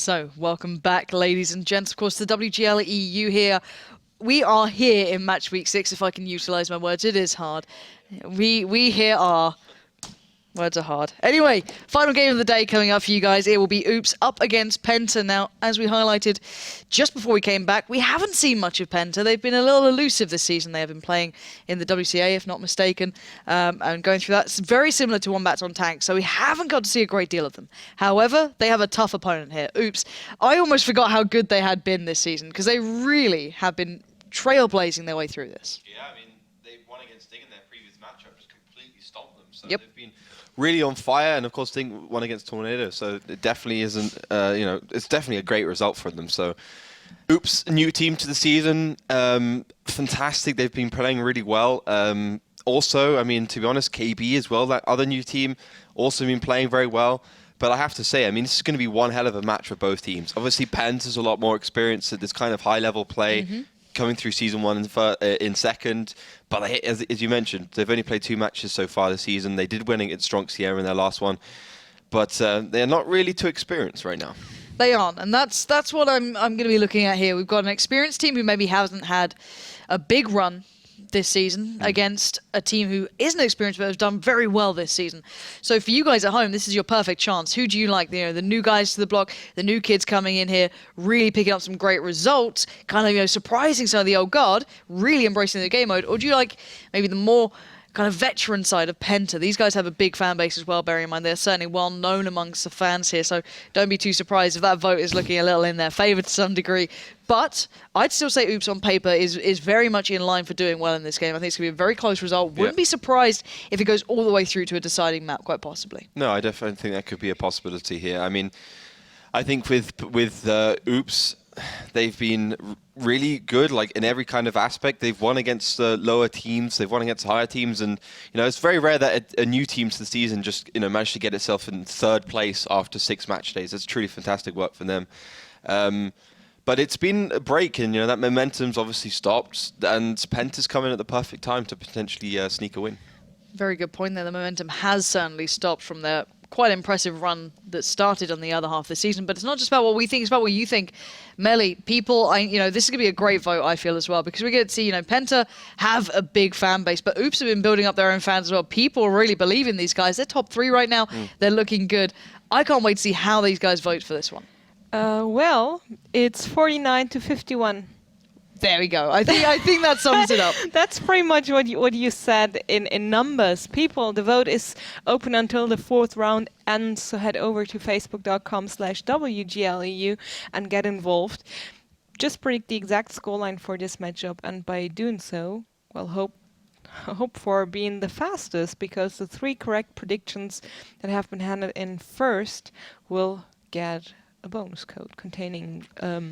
So, welcome back, ladies and gents. Of course, the WGLEU here. We are here in Match Week 6, if I can utilise my words. It is hard. We here are... Words are hard. Anyway, final game of the day coming up for you guys. It will be Oops up against PENTA. Now, as we highlighted just before we came back, we haven't seen much of PENTA. They've been a little elusive this season. They have been playing in the WCA, if not mistaken, and going through that. It's very similar to Wombats on Tank, so we haven't got to see a great deal of them. However, they have a tough opponent here. Oops. I almost forgot how good they had been this season, because they really have been trailblazing their way through this. Yeah, I mean, they won against Sting in their previous matchup, just completely stomped them. So yep. They've been really on fire, and of course Sting won against Tornado, so it definitely isn't, it's definitely a great result for them. So, Oops, new team to the season, fantastic. They've been playing really well. Also, I mean, to be honest, KB as well, that other new team, also been playing very well. But I have to say, I mean, this is going to be one hell of a match for both teams. Obviously, Penta's a lot more experienced at this kind of high-level play. Coming through season one in second, but as you mentioned, they've only played 2 matches so far this season. They did win against Strong Sierra in their last one, but they're not really too experienced right now. They aren't, and that's what I'm going to be looking at here. We've got an experienced team who maybe hasn't had a big run this season against a team who isn't experienced but has done very well this season. So for you guys at home, this is your perfect chance. Who do you like? The new guys to the block, the new kids coming in here, really picking up some great results, kind of surprising some of the old guard, really embracing the game mode, or do you like maybe the more kind of veteran side of PENTA? These guys have a big fan base as well, bearing in mind they're certainly well known amongst the fans here, so don't be too surprised if that vote is looking a little in their favour to some degree. But I'd still say Oops on paper is very much in line for doing well in this game. I think it's going to be a very close result. Wouldn't be surprised if it goes all the way through to a deciding map, quite possibly. No, I definitely think that could be a possibility here. I mean, I think with Oops, they've been really good, like in every kind of aspect. They've won against lower teams, they've won against higher teams, and it's very rare that a new team to the season just managed to get itself in 3rd place after 6 match days. That's truly fantastic work for them. But it's been a break, and that momentum's obviously stopped, and PENTA's coming at the perfect time to potentially sneak a win. Very good point there. The momentum has certainly stopped from their quite impressive run that started on the other half of the season. But it's not just about what we think, it's about what you think. Melly, people, this is going to be a great vote, I feel, as well, because we get to see, PENTA have a big fan base, but Oops have been building up their own fans as well. People really believe in these guys. They're top 3 right now. They're looking good. I can't wait to see how these guys vote for this one. Well, it's 49 to 51. There we go. I think that sums it up. That's pretty much what you said in numbers. People, the vote is open until the 4th round ends, so head over to facebook.com/WGLEU and get involved. Just predict the exact scoreline for this matchup, and by doing so, well, hope for being the fastest, because the 3 correct predictions that have been handed in first will get a bonus code containing a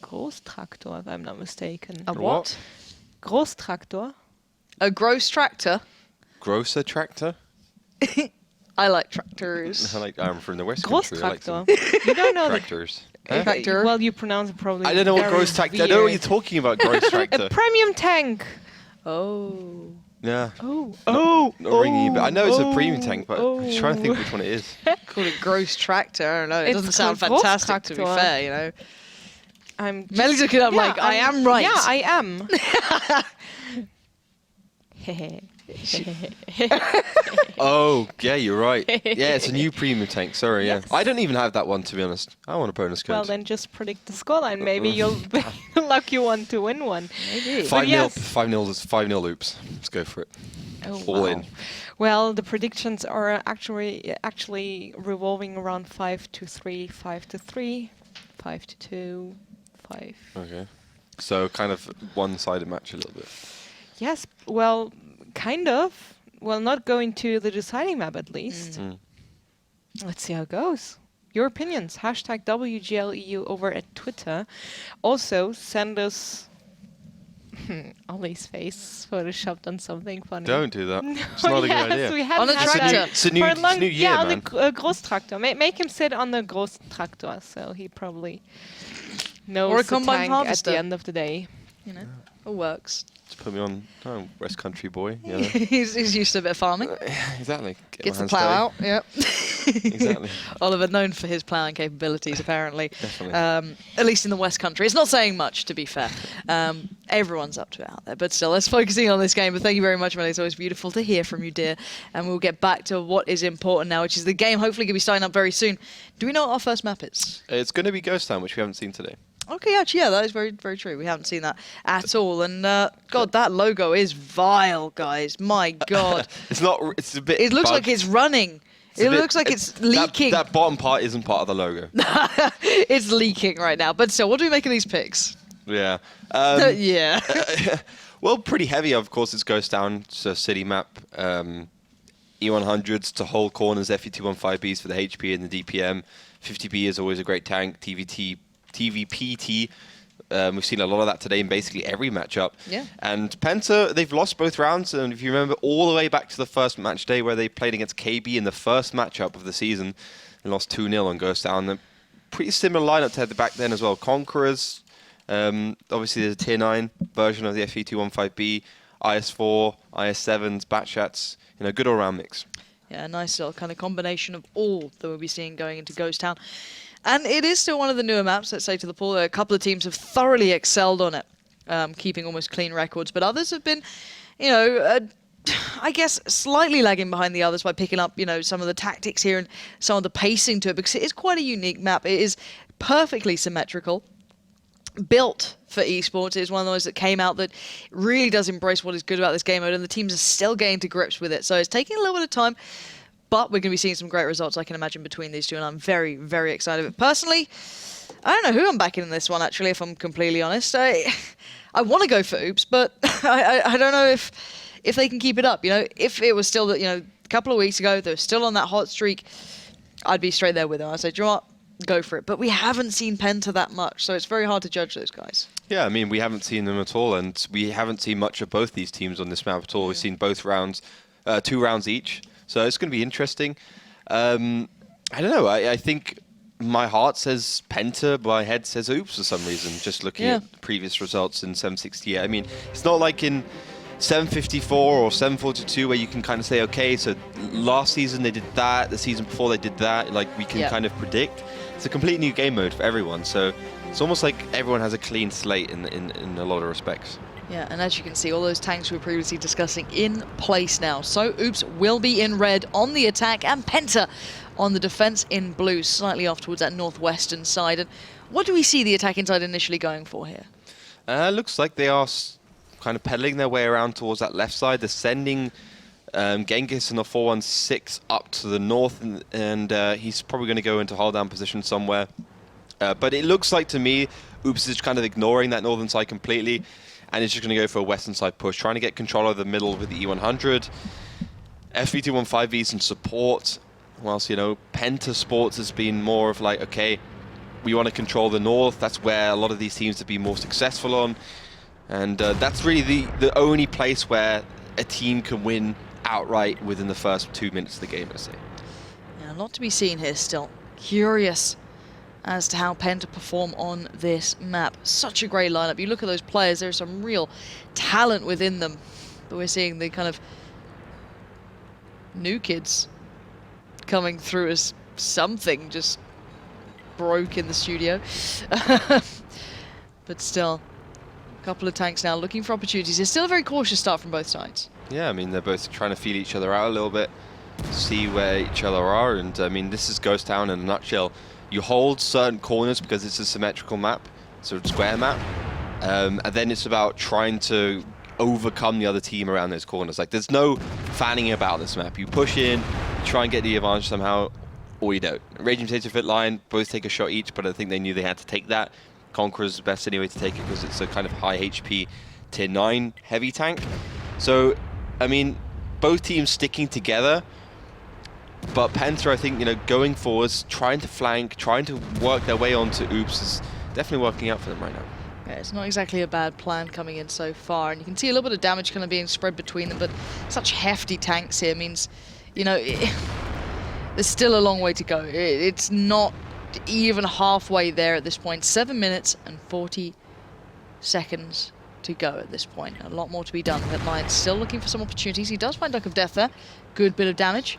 Großtraktor, if I'm not mistaken. A what? Großtraktor. A gross tractor? Grosser tractor? I like tractors. I'm from the West Country. Großtraktor. You don't know tractors. Tractor. Well, you pronounce it probably. I don't know what gross tractor. I don't know what you're talking about. Gross tractor. A premium tank. Oh. Yeah. Not ringing, but I know it's a premium tank, but I'm trying to think which one it is. Call it gross tractor. I don't know. It doesn't sound called fantastic, to be fair. I'm Melly's looking up I am right. Yeah, I am. Oh, yeah, you're right. Yeah, it's a new premium tank. Sorry, yes. Yeah. I don't even have that one, to be honest. I want a bonus code. Well, then just predict the scoreline. Maybe you'll be the lucky one to win one. Maybe. 5-0 Oops. Let's go for it. All in. Well, the predictions are actually revolving around 5-3, 5-3, 5-2, 5. Okay. So kind of one-sided match a little bit. Yes, well, kind of. Well, not going to the deciding map at least. Let's see how it goes. Your opinions, #WGLEU over at Twitter. Also, send us Ollie's face photoshopped on something funny. Don't do that. It's not a good idea. We had on a tractor. It's a new year, yeah, man. on the Großtraktor. Make him sit on the Großtraktor, so he probably knows the tank at the end of the day. You know, it works. Just put me on, West Country boy. Yeah. he's used to a bit of farming. Exactly. Get Gets my the hands plough dirty. out. Yep. Exactly. Oliver, known for his ploughing capabilities, apparently. Definitely. At least in the West Country. It's not saying much, to be fair. Everyone's up to it out there. But still, let's focusing on this game. But thank you very much, Melly. It's always beautiful to hear from you, dear. And we'll get back to what is important now, which is the game. Hopefully, going to be starting up very soon. Do we know what our first map is? It's going to be Ghost Town, which we haven't seen today. Okay, actually, yeah, that is very, very true. We haven't seen that at all. And, God, that logo is vile, guys. My God. It's not. It's a bit. It looks like bugged. it's running. It looks like it's leaking. That bottom part isn't part of the logo. It's leaking right now. But still, what do we make of these picks? Yeah. Yeah. Well, pretty heavy, of course. It's Ghost Town. It's a city map. E100s to hold corners, FE215Bs for the HP and the DPM. 50B is always a great tank. TVPT. We've seen a lot of that today in basically every matchup. Yeah. And Penta, they've lost both rounds. And if you remember all the way back to the first match day where they played against KB in the first matchup of the season and lost 2-0 on Ghost Town. A pretty similar lineup to back then as well. Conquerors, obviously there's a tier 9 version of the FE215B, IS4, IS7s, Batchats, good all-round mix. Yeah, a nice little kind of combination of all that we'll be seeing going into Ghost Town. And it is still one of the newer maps, let's say, to the pool. A couple of teams have thoroughly excelled on it, keeping almost clean records. But others have been, I guess, slightly lagging behind the others by picking up, some of the tactics here and some of the pacing to it, because it is quite a unique map. It is perfectly symmetrical, built for esports. It is one of those that came out that really does embrace what is good about this game mode, and the teams are still getting to grips with it. So it's taking a little bit of time. But we're going to be seeing some great results, I can imagine, between these two, and I'm very, very excited. But personally, I don't know who I'm backing in this one, actually, if I'm completely honest. I want to go for Oops, but I don't know if they can keep it up. If it was still that, a couple of weeks ago, they're still on that hot streak, I'd be straight there with them. I'd say, do you know what? Go for it. But we haven't seen Penta that much, so it's very hard to judge those guys. Yeah, I mean, we haven't seen them at all, and we haven't seen much of both these teams on this map at all. We've seen both rounds, 2 rounds each. So it's going to be interesting. I don't know. I think my heart says Penta, my head says Oops for some reason, just looking at the previous results in 768. I mean, it's not like in 754 or 742 where you can kind of say, okay, so last season they did that, the season before they did that, like we can kind of predict. It's a complete new game mode for everyone. So it's almost like everyone has a clean slate in a lot of respects. Yeah, and as you can see, all those tanks we were previously discussing in place now. So Oops will be in red on the attack, and Penta on the defense in blue, slightly off towards that northwestern side. And what do we see the attacking side initially going for here? Looks like they are kind of pedaling their way around towards that left side. They're sending Genghis in the 416 up to the north, and he's probably going to go into hold down position somewhere. But it looks like to me, Oops is kind of ignoring that northern side completely. And it's just going to go for a western side push, trying to get control of the middle with the E100. FV215V's in support, whilst, Penta Sports has been more of like, okay, we want to control the north. That's where a lot of these teams have been more successful on. And that's really the only place where a team can win outright within the first 2 minutes of the game, let's say. Yeah, a lot to be seen here still. Curious as to how Penta perform on this map. Such a great lineup. You look at those players, there's some real talent within them. But we're seeing the kind of new kids coming through as something just broke in the studio. But still, a couple of tanks now looking for opportunities. It's still a very cautious start from both sides. Yeah, I mean, they're both trying to feel each other out a little bit, see where each other are. And I mean, this is Ghost Town in a nutshell. You hold certain corners because it's a symmetrical map, so it's a square map, and then it's about trying to overcome the other team around those corners. Like, there's no fanning about this map. You push in, you try and get the advantage somehow, or you don't. Raging Potato Fit line, both take a shot each, but I think they knew they had to take that. Conqueror's the best anyway to take it because it's a kind of high HP tier 9 heavy tank. So, I mean, both teams sticking together. But Penta, I think, going forwards, trying to flank, trying to work their way onto Oops is definitely working out for them right now. Yeah, it's not exactly a bad plan coming in so far. And you can see a little bit of damage kind of being spread between them, but such hefty tanks here means, there's still a long way to go. It's not even halfway there at this point. 7 minutes and 40 seconds to go at this point. A lot more to be done. But Lion still looking for some opportunities. He does find Duck of Death there. Good bit of damage.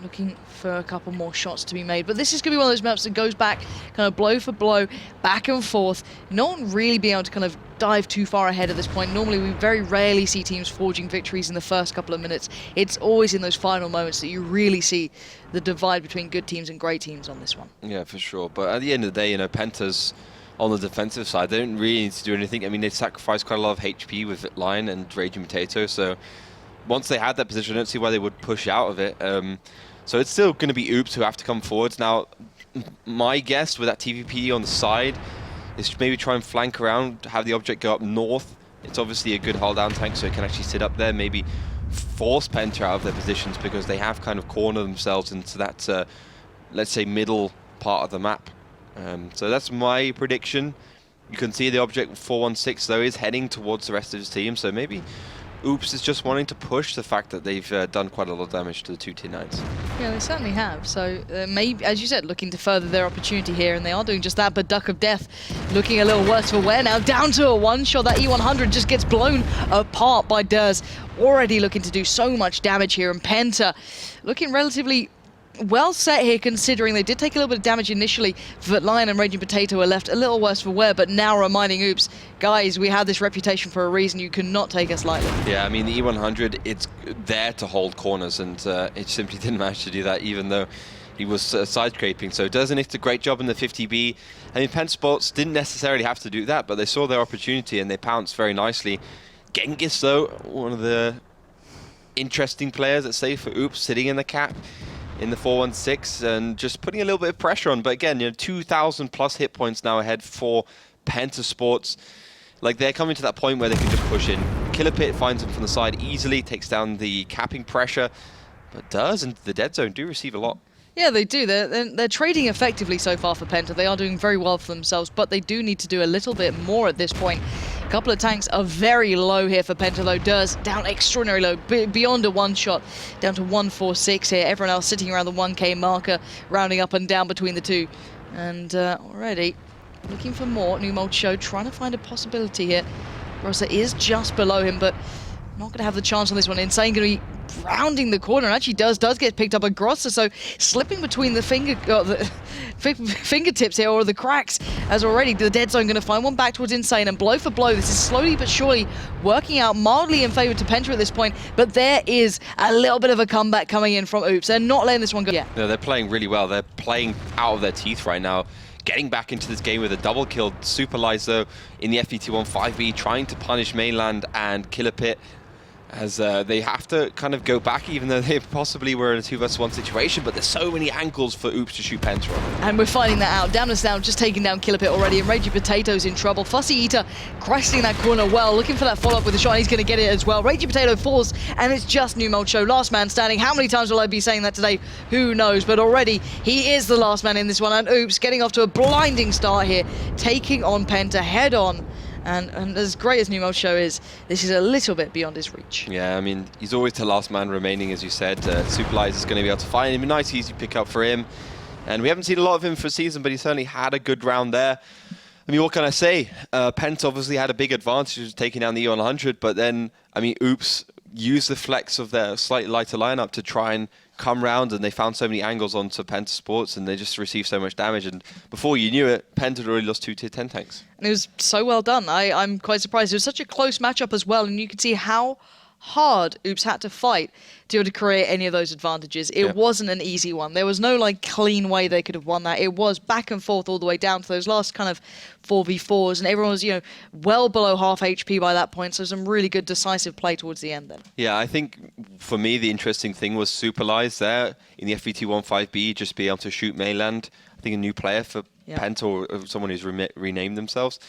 Looking for a couple more shots to be made. But this is going to be one of those maps that goes back kind of blow for blow, back and forth. No one really being able to kind of dive too far ahead at this point. Normally, we very rarely see teams forging victories in the first couple of minutes. It's always in those final moments that you really see the divide between good teams and great teams on this one. Yeah, for sure. But at the end of the day, you know, Penta's on the defensive side. They don't really need to do anything. I mean, they sacrificed quite a lot of HP with Lion and Raging Potato, so once they had that position, I don't see why they would push out of it. So it's still going to be Oops who have to come forwards. Now, my guess with that TVP on the side is to maybe try and flank around, have the object go up north. It's obviously a good hull down tank, so it can actually sit up there, maybe force Penta out of their positions because they have kind of cornered themselves into that, let's say, middle part of the map. So that's my prediction. You can see the object 416, though, is heading towards the rest of his team, so maybe Oops is just wanting to push the fact that they've done quite a lot of damage to the two T9s. Yeah, they certainly have. So maybe, as you said, looking to further their opportunity here, and they are doing just that. But Duck of Death looking a little worse for wear now, down to a one-shot. That E100 just gets blown apart by Durs. Already looking to do so much damage here, and Penta looking relatively well set here, considering they did take a little bit of damage initially, but Lion and Raging Potato are left a little worse for wear, but now reminding Oops, guys, we have this reputation for a reason. You cannot take us lightly. Yeah, I mean, the E100, it's there to hold corners, and it simply didn't manage to do that, even though he was side-scraping. So doesn't it a great job in the 50B. I mean, Penta Sports didn't necessarily have to do that, but they saw their opportunity, and they pounced very nicely. Genghis, though, one of the interesting players, let's say, for Oops, sitting in the cap in the 416 and just putting a little bit of pressure on. But again, you know, 2,000 plus hit points now ahead for Penta Sports. Like, they're coming to that point where they can just push in. Killer Pit finds them from the side easily, takes down the capping pressure, but Durs into the dead zone do receive a lot. Yeah, they do. They're trading effectively so far for Penta. They are doing very well for themselves, but they do need to do a little bit more at this point. A couple of tanks are very low here for Penta, though. Durs down extraordinary low, beyond a one-shot, down to 146 here. Everyone else sitting around the 1k marker, rounding up and down between the two. And already looking for more. New Mold Show trying to find a possibility here. Rosa is just below him, but not going to have the chance on this one. Insane going to be rounding the corner, and actually does get picked up by Grosser, so slipping between the fingertips here, or the cracks, as already the dead zone going to find one back towards Insane, and blow for blow, this is slowly but surely working out mildly in favor to Penta at this point, but there is a little bit of a comeback coming in from Oops. They're not letting this one go yet. No, they're playing really well. They're playing out of their teeth right now, getting back into this game with a double kill. Super Lizo in the FET1 5B, trying to punish Mainland and Killer Pit, as they have to kind of go back, even though they possibly were in a 2v1 situation, but there's so many angles for Oops to shoot Penta on. And we're finding that out. Damnus now just taking down Killer Pit already, and Raging Potato's in trouble. Fussy Eater cresting that corner well, looking for that follow-up with a shot. He's going to get it as well. Raging Potato falls, and it's just New Mold Show. Last man standing. How many times will I be saying that today? Who knows? But already, he is the last man in this one, and Oops getting off to a blinding start here, taking on Penta head-on. And as great as New Mold Show is, this is a little bit beyond his reach. Yeah, I mean, he's always the last man remaining, as you said. Superlize is going to be able to find him. A nice, easy pickup for him. And we haven't seen a lot of him for a season, but he certainly had a good round there. I mean, what can I say? Penta obviously had a big advantage taking down the E100, but then, I mean, Oops used the flex of their slightly lighter lineup to try and come round, and they found so many angles onto Penta Sports, and they just received so much damage. And before you knew it, Penta had already lost 2 tier 10 tanks. And it was so well done. I'm quite surprised. It was such a close matchup as well, and you could see how hard Oops had to fight to be able to create any of those advantages. It wasn't an easy one. There was no like clean way they could have won that. It was back and forth all the way down to those last kind of 4v4s, and everyone was, you know, well below half HP by that point, so some really good decisive play towards the end then. Yeah, I think for me the interesting thing was Superlize there in the FET1 5B, just be able to shoot Mainland. I think a new player for Penta, or someone who's renamed themselves.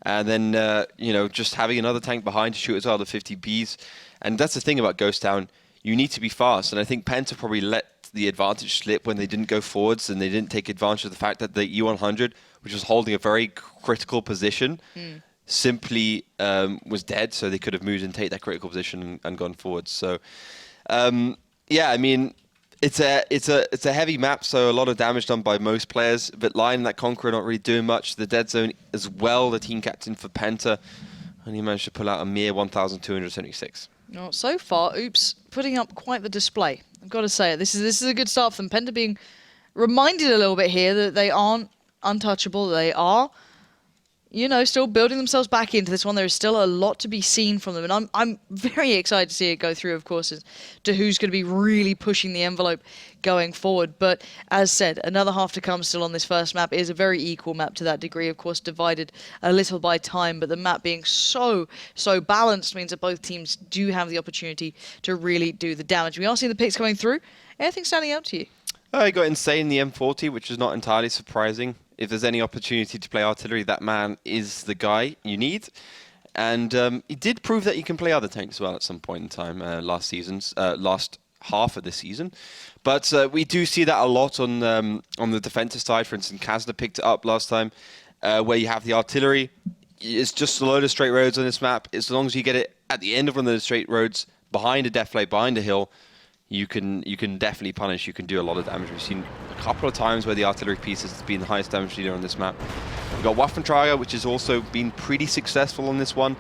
And then, you know, just having another tank behind to shoot as well, the 50Bs. And that's the thing about Ghost Town. You need to be fast. And I think Penta probably let the advantage slip when they didn't go forwards, and they didn't take advantage of the fact that the E100, which was holding a very critical position, simply was dead. So they could have moved and take that critical position and gone forwards. So, yeah, I mean, it's a heavy map, so a lot of damage done by most players. But Lion and that Conqueror not really doing much. The dead zone as well, the team captain for Penta and he managed to pull out a mere 1,276. No, so far, Oops putting up quite the display. I've got to say it. This is a good start for them. Penta being reminded a little bit here that they aren't untouchable. They are, still building themselves back into this one. There is still a lot to be seen from them. And I'm very excited to see it go through, of course, as to who's going to be really pushing the envelope going forward. But as said, another half to come still on this first map. It is a very equal map to that degree, of course, divided a little by time. But the map being so balanced means that both teams do have the opportunity to really do the damage. We are seeing the picks coming through. Anything standing out to you? He got Insane the M40, which is not entirely surprising. If there's any opportunity to play artillery, that man is the guy you need. And he did prove that he can play other tanks as well at some point in time last half of the season. But we do see that a lot on the defensive side. For instance, Kazna picked it up last time, where you have the artillery. It's just a load of straight roads on this map. As long as you get it at the end of one of those straight roads, behind a deflate, behind a hill, you can definitely punish. You can do a lot of damage. We've seen a couple of times where the artillery piece has been the highest damage dealer on this map. We've got Waffentrager, which has also been pretty successful on this one.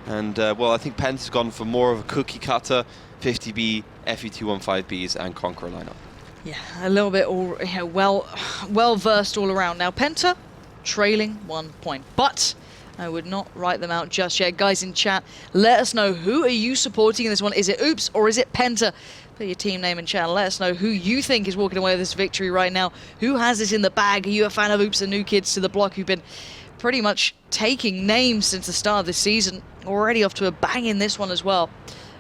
And, I think Penta's gone for more of a cookie cutter, 50B, FE215Bs, and Conqueror lineup. Yeah, a little bit well versed all around. Now, Penta trailing 1 point. But I would not write them out just yet. Guys in chat, let us know, who are you supporting in this one? Is it Oops or is it Penta? Put your team name in chat and let us know who you think is walking away with this victory right now. Who has this in the bag? Are you a fan of Oops, the new kids to the block who've been pretty much taking names since the start of this season? Already off to a bang in this one as well.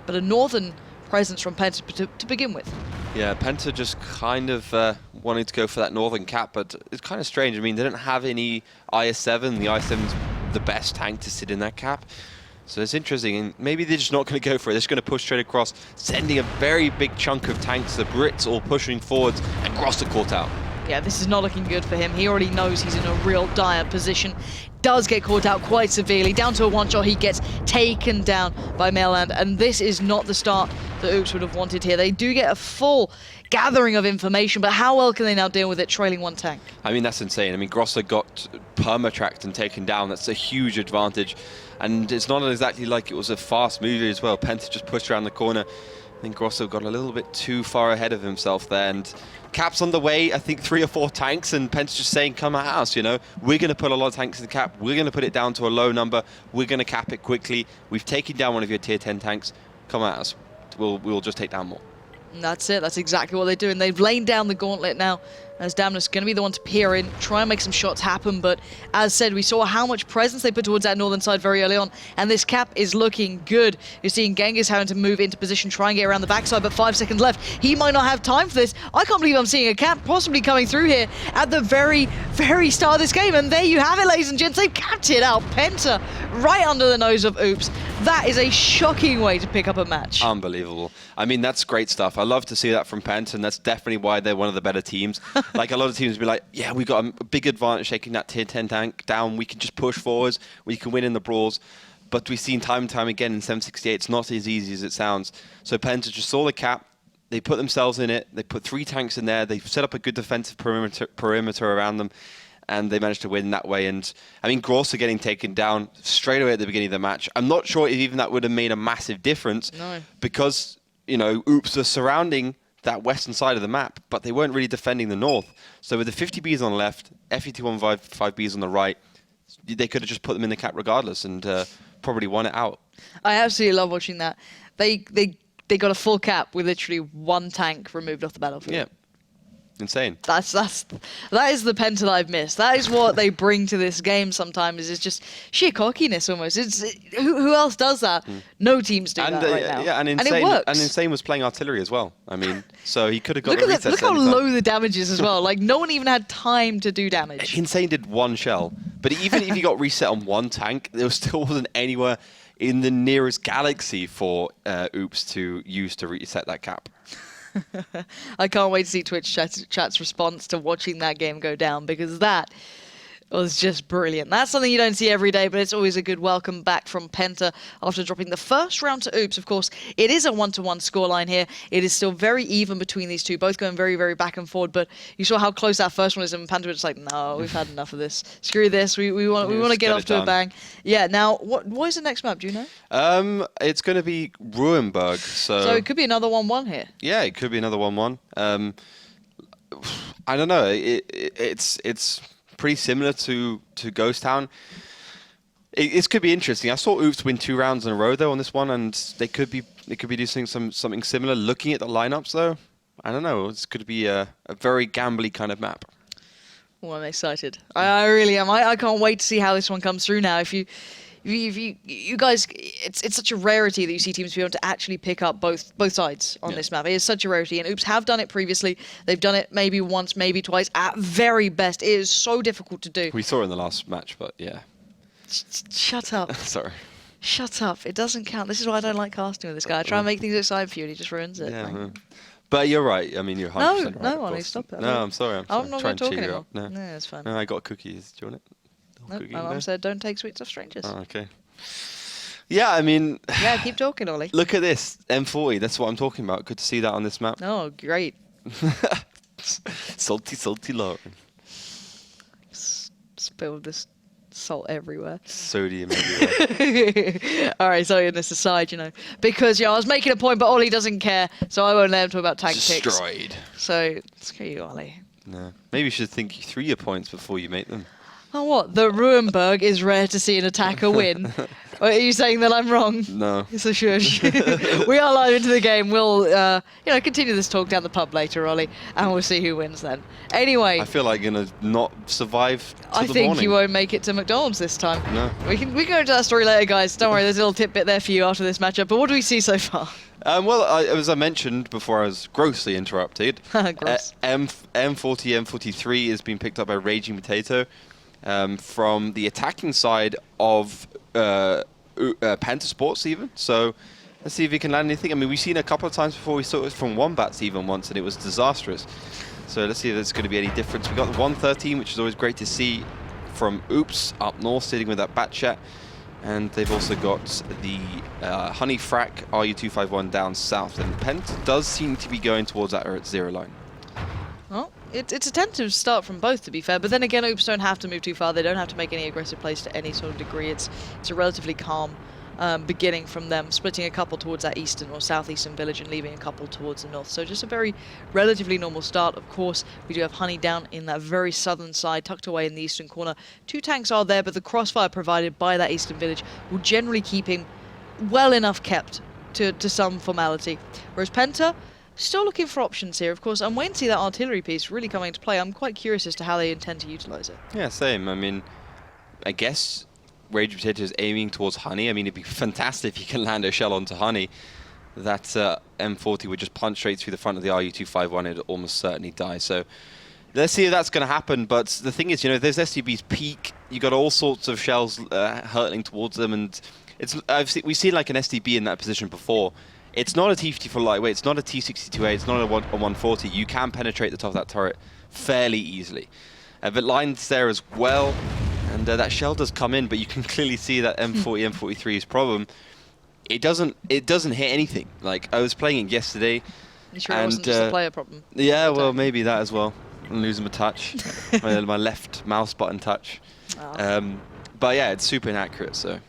But a northern presence from Penta to begin with. Yeah, Penta just kind of wanting to go for that northern cap, but it's kind of strange. I mean, they don't have any IS-7. The IS-7's the best tank to sit in that cap. So it's interesting, and maybe they're just not going to go for it. They're just going to push straight across, sending a very big chunk of tanks, the Brits all pushing forwards, and Grosser caught out. Yeah, this is not looking good for him. He already knows he's in a real dire position. Does get caught out quite severely. Down to a one-shot, he gets taken down by Mainland, and this is not the start that Oops would have wanted here. They do get a full gathering of information, but how well can they now deal with it trailing one tank? I mean, that's insane. I mean, Grosser got perma-tracked and taken down. That's a huge advantage. And it's not exactly like it was a fast movie as well. Penta just pushed around the corner. I think Grosser got a little bit too far ahead of himself there. And Cap's on the way, I think 3 or 4 tanks, and Penta's just saying, come at us, We're going to put a lot of tanks in the cap. We're going to put it down to a low number. We're going to cap it quickly. We've taken down one of your tier 10 tanks. Come at us. We'll just take down more. And that's it. That's exactly what they're doing. They've laid down the gauntlet now, as Damnus going to be the one to peer in, try and make some shots happen. But as said, we saw how much presence they put towards that northern side very early on, and this cap is looking good. You're seeing Genghis having to move into position, try and get around the backside, but 5 seconds left. He might not have time for this. I can't believe I'm seeing a cap possibly coming through here at the very start of this game. And there you have it, ladies and gents. They've capped it out. Penta right under the nose of Oops. That is a shocking way to pick up a match. Unbelievable. I mean, that's great stuff. I love to see that from Penta, and that's definitely why they're one of the better teams. Like, a lot of teams will be like, yeah, we got a big advantage taking that tier 10 tank down. We can just push forwards. We can win in the brawls. But we've seen time and time again in 768, it's not as easy as it sounds. So Penta just saw the cap. They put themselves in it. They put 3 tanks in there. They set up a good defensive perimeter around them. And they managed to win that way. And I mean, Grosser getting taken down straight away at the beginning of the match. I'm not sure if even that would have made a massive difference. No. Because, Oops were surrounding that western side of the map, but they weren't really defending the north. So with the 50Bs on the left, FE215Bs on the right, they could have just put them in the cap regardless and probably won it out. I absolutely love watching that. They got a full cap with literally 1 tank removed off the battlefield. Yeah. Insane. That is the Penta that I've missed. That is what they bring to this game sometimes. It's just sheer cockiness almost. Who else does that? No teams do that right now. Yeah, and it works. And Insane was playing artillery as well. I mean, so he could have got the recess. Look how low the damage is as well. Like, no one even had time to do damage. Insane did 1 shell. But even if he got reset on 1 tank, there still wasn't anywhere in the nearest galaxy for Oops to use to reset that cap. I can't wait to see Twitch chat's response to watching that game go down, because that was just brilliant. That's something you don't see every day, but it's always a good welcome back from Penta after dropping the first round to Oops. Of course, it is a 1-1 scoreline here. It is still very even between these two, both going very, very back and forward. But you saw how close that first one is, and Penta was like, "No, we've had enough of this. Screw this. We want to get off to a bang." Yeah. Now, what is the next map? Do you know? It's going to be Ruenberg. So it could be another 1-1 here. Yeah, it could be another 1-1. I don't know. It's pretty similar to Ghost Town. It could be interesting. I saw Oops win 2 rounds in a row though on this one, and they could be doing something similar. Looking at the lineups though, I don't know. It's going to be a very gambly kind of map. Well, I'm excited. I really am. I can't wait to see how this one comes through now. If you guys, it's such a rarity that you see teams be able to actually pick up both sides on this map. It is such a rarity, and Oops have done it previously. They've done it maybe once, maybe twice. At very best, it is so difficult to do. We saw it in the last match, but yeah. Shut up. Sorry. Shut up. It doesn't count. This is why I don't like casting with this guy. I try and make things exciting for you, and he just ruins it. Yeah. But you're right. I mean, you're 100% right. No, Ollie, stop it. No, I'm sorry. I'm not going to talk anymore. No, it's fine. No, I got cookies. Do you want it? No, Mum said don't take sweets off strangers. Oh, okay. Yeah, I mean... Yeah, keep talking, Ollie. Look at this. M40. That's what I'm talking about. Good to see that on this map. Oh, great. Salty Lauren. Spilled this salt everywhere. Sodium everywhere. All right, silliness aside, because I was making a point, but Ollie doesn't care, so I won't let him talk about tank picks. Destroyed. So screw you, Ollie. No, maybe you should think through your points before you make them. Oh, what? The Ruenberg is rare to see an attacker win. Or are you saying that I'm wrong? No. It's a shush. We are live into the game. We'll, continue this talk down the pub later, Ollie, and we'll see who wins then. Anyway, I feel like you're gonna not survive to I the think morning. you won't make it to McDonald's this time. No. We can go into that story later, guys. Don't worry, there's a little tidbit there for you after this matchup. But what do we see so far? As I mentioned before, I was grossly interrupted. Gross. M40 has been picked up by Raging Potato. From the attacking side of Penta Sports even. So let's see if he can land anything. I mean, we've seen a couple of times before. We saw it from Wombats even once, and it was disastrous. So let's see if there's going to be any difference. We got the 113, which is always great to see from Oops up north, sitting with that bat chat. And they've also got the Honey Frack RU251 down south. And Penta does seem to be going towards that 0 line. Well, it's a tentative start from both, to be fair. But then again, Oops don't have to move too far. They don't have to make any aggressive plays to any sort of degree. It's a relatively calm beginning from them, splitting a couple towards that eastern or southeastern village and leaving a couple towards the north. So just a very relatively normal start. Of course, we do have Honey down in that very southern side, tucked away in the eastern corner. 2 tanks are there, but the crossfire provided by that eastern village will generally keep him well enough kept to some formality. Whereas Penta, still looking for options here, of course. I'm waiting to see that artillery piece really coming into play. I'm quite curious as to how they intend to utilize it. Yeah, same. I mean, I guess Rage Potato is aiming towards Honey. I mean, it'd be fantastic if you can land a shell onto Honey. That M40 would just punch straight through the front of the RU251. It'd almost certainly die. So let's see if that's going to happen. But the thing is, there's STB's peak. You got all sorts of shells hurtling towards them, and we've seen like an STB in that position before. It's not a T54 lightweight, it's not a T62A, it's not a 140. You can penetrate the top of that turret fairly easily. But lines there as well, and that shell does come in, but you can clearly see that M40, M43's problem. It doesn't hit anything. Like, I was playing it yesterday. You sure it wasn't just a player problem? Yeah, well, maybe that as well. I'm losing my touch, my left mouse button touch. Oh. But yeah, it's super inaccurate, so...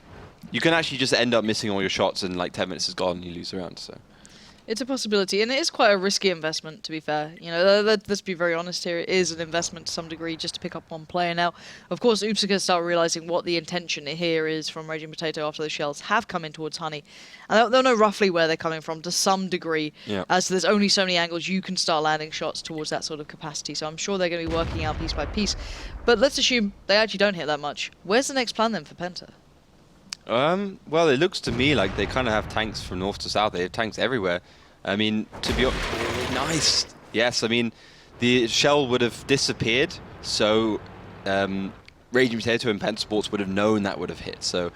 You can actually just end up missing all your shots and like 10 minutes is gone and you lose the round. So it's a possibility, and it is quite a risky investment, to be fair. Let's be very honest here. It is an investment to some degree just to pick up one player. Now, of course, Oops are going to start realizing what the intention here is from Raging Potato after the shells have come in towards Honey. And they'll know roughly where they're coming from to some degree, as there's only so many angles you can start landing shots towards that sort of capacity. So I'm sure they're going to be working out piece by piece. But let's assume they actually don't hit that much. Where's the next plan then for Penta? Well, it looks to me like they kind of have tanks from north to south. They have tanks everywhere. I mean, to be nice. Yes, I mean, the shell would have disappeared, so Raging Potato and Penta Sports would have known that would have hit. So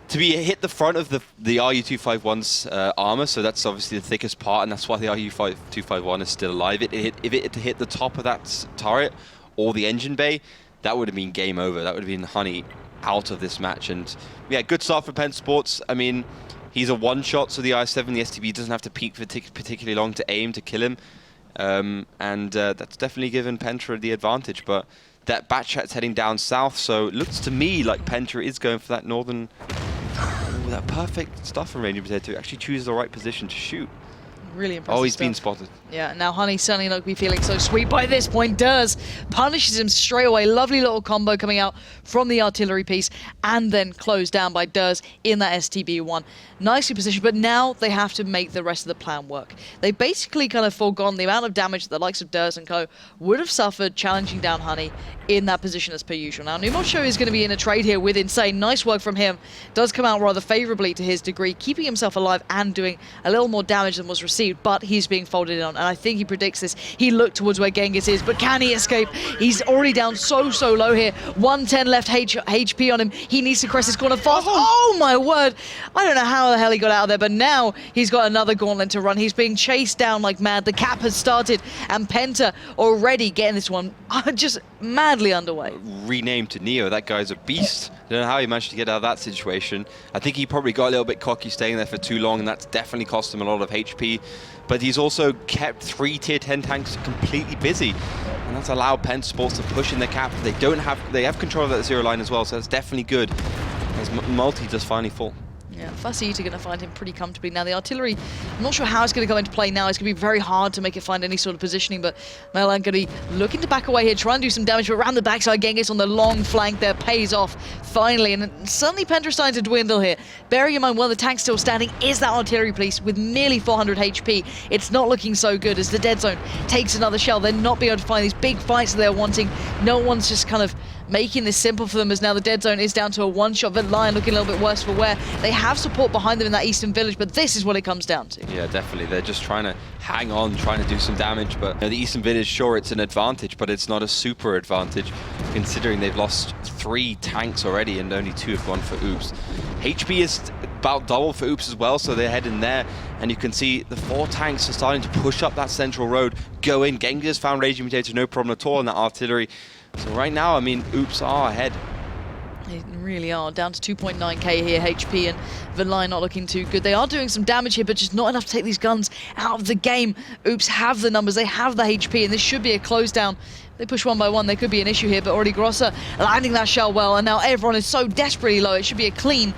to be hit the front of the RU251's armor, so that's obviously the thickest part, and that's why the RU251 is still alive. If it hit the top of that turret or the engine bay, that would have been game over. That would have been Honey out of this match. And yeah, good start for Penta Sports. I mean, he's a one-shot, so the I7, the STB doesn't have to peek particularly long to aim to kill him. And that's definitely given Penta the advantage. But that bat chat's heading down south, so it looks to me like Penta is going for that northern, that perfect stuff from Raging Potato to actually choose the right position to shoot. Really impressive. Oh, he's been stuff. spotted. Yeah, now Honey certainly not be feeling so sweet by this point. Durs punishes him straight away. Lovely little combo coming out from the artillery piece and then closed down by Durs in that STB1. Nicely positioned, but now they have to make the rest of the plan work. They basically kind of foregone the amount of damage that the likes of Durs and co would have suffered challenging down Honey in that position as per usual. Now, Numocho is going to be in a trade here with Insane. Nice work from him. Does come out rather favorably to his degree, keeping himself alive and doing a little more damage than was received, but he's being folded in on, and I think he predicts this. He looked towards where Genghis is, but can he escape? He's already down so low here. 110 left HP on him. He needs to crest his corner fast. Oh my word. I don't know how the hell he got out of there, but now he's got another gauntlet to run. He's being chased down like mad. The cap has started, and Penta already getting this one just madly underway. Renamed to Neo. That guy's a beast. I don't know how he managed to get out of that situation. I think he probably got a little bit cocky staying there for too long, and that's definitely cost him a lot of HP. But he's also kept 3 tier 10 tanks completely busy, and that's allowed Penta Sports to push in their cap. They have control of that zero line as well, so that's definitely good as Multi does finally fall. Yeah, Fussy Eater going to find him pretty comfortably. Now, the artillery, I'm not sure how it's going to come into play now. It's going to be very hard to make it find any sort of positioning, but Melan going to be looking to back away here, try and do some damage, but around the backside, Genghis on the long flank there pays off finally, and suddenly Penta's starting to dwindle here. Bearing in mind, while the tank's still standing, is that artillery piece with merely 400 HP. It's not looking so good as the dead zone takes another shell. They're not being able to find these big fights that they're wanting. No one's just kind of making this simple for them, as now the dead zone is down to a one-shot. The Lion looking a little bit worse for wear. They have support behind them in that eastern village, but this is what it comes down to. Yeah, definitely. They're just trying to hang on, trying to do some damage, but the eastern village, sure, it's an advantage, but it's not a super advantage, considering they've lost 3 tanks already and only 2 have gone for Oops. HP is about double for Oops as well, so they're heading there, and you can see the 4 tanks are starting to push up that central road, go in. Genghis found Raging Potato, no problem at all in that artillery. So right now, I mean, Oops are ahead. They really are. Down to 2.9k here, HP, and the line not looking too good. They are doing some damage here, but just not enough to take these guns out of the game. Oops have the numbers, they have the HP, and this should be a close down. They push one by one, there could be an issue here, but already Grosser landing that shell well, and now everyone is so desperately low. It should be a clean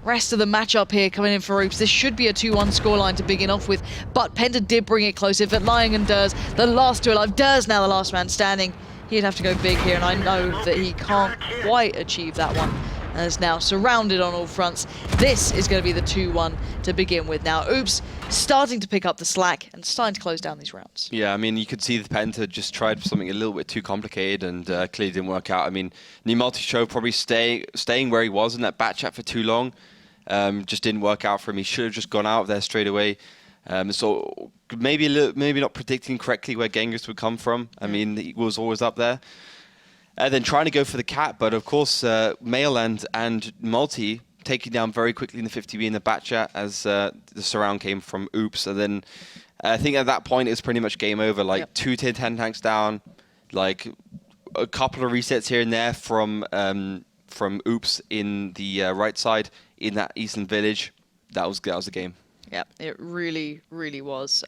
rest of the matchup here coming in for Oops. This should be a 2-1 scoreline to begin off with, but Penta did bring it close. If Lion and Durs, the last 2 alive. Durs now the last man standing. He'd have to go big here, and I know that he can't quite achieve that one. And is now surrounded on all fronts. This is going to be the 2-1 to begin with. Now, Oops starting to pick up the slack and starting to close down these rounds. Yeah, I mean, you could see the Penta just tried something a little bit too complicated and clearly didn't work out. I mean, Multi-Show probably staying where he was in that bat chat for too long. Just didn't work out for him. He should have just gone out of there straight away. So maybe not predicting correctly where Genghis would come from. I mean, he was always up there. Then trying to go for the cap, but of course, Mayland and Multi taking down very quickly in the 50B in the bat chat as the surround came from Oops. And then I think at that point, it's pretty much game over. Like 2 tier 10 tanks down, like a couple of resets here and there from Oops in the right side in that eastern village. That was the game. Yeah, it really was.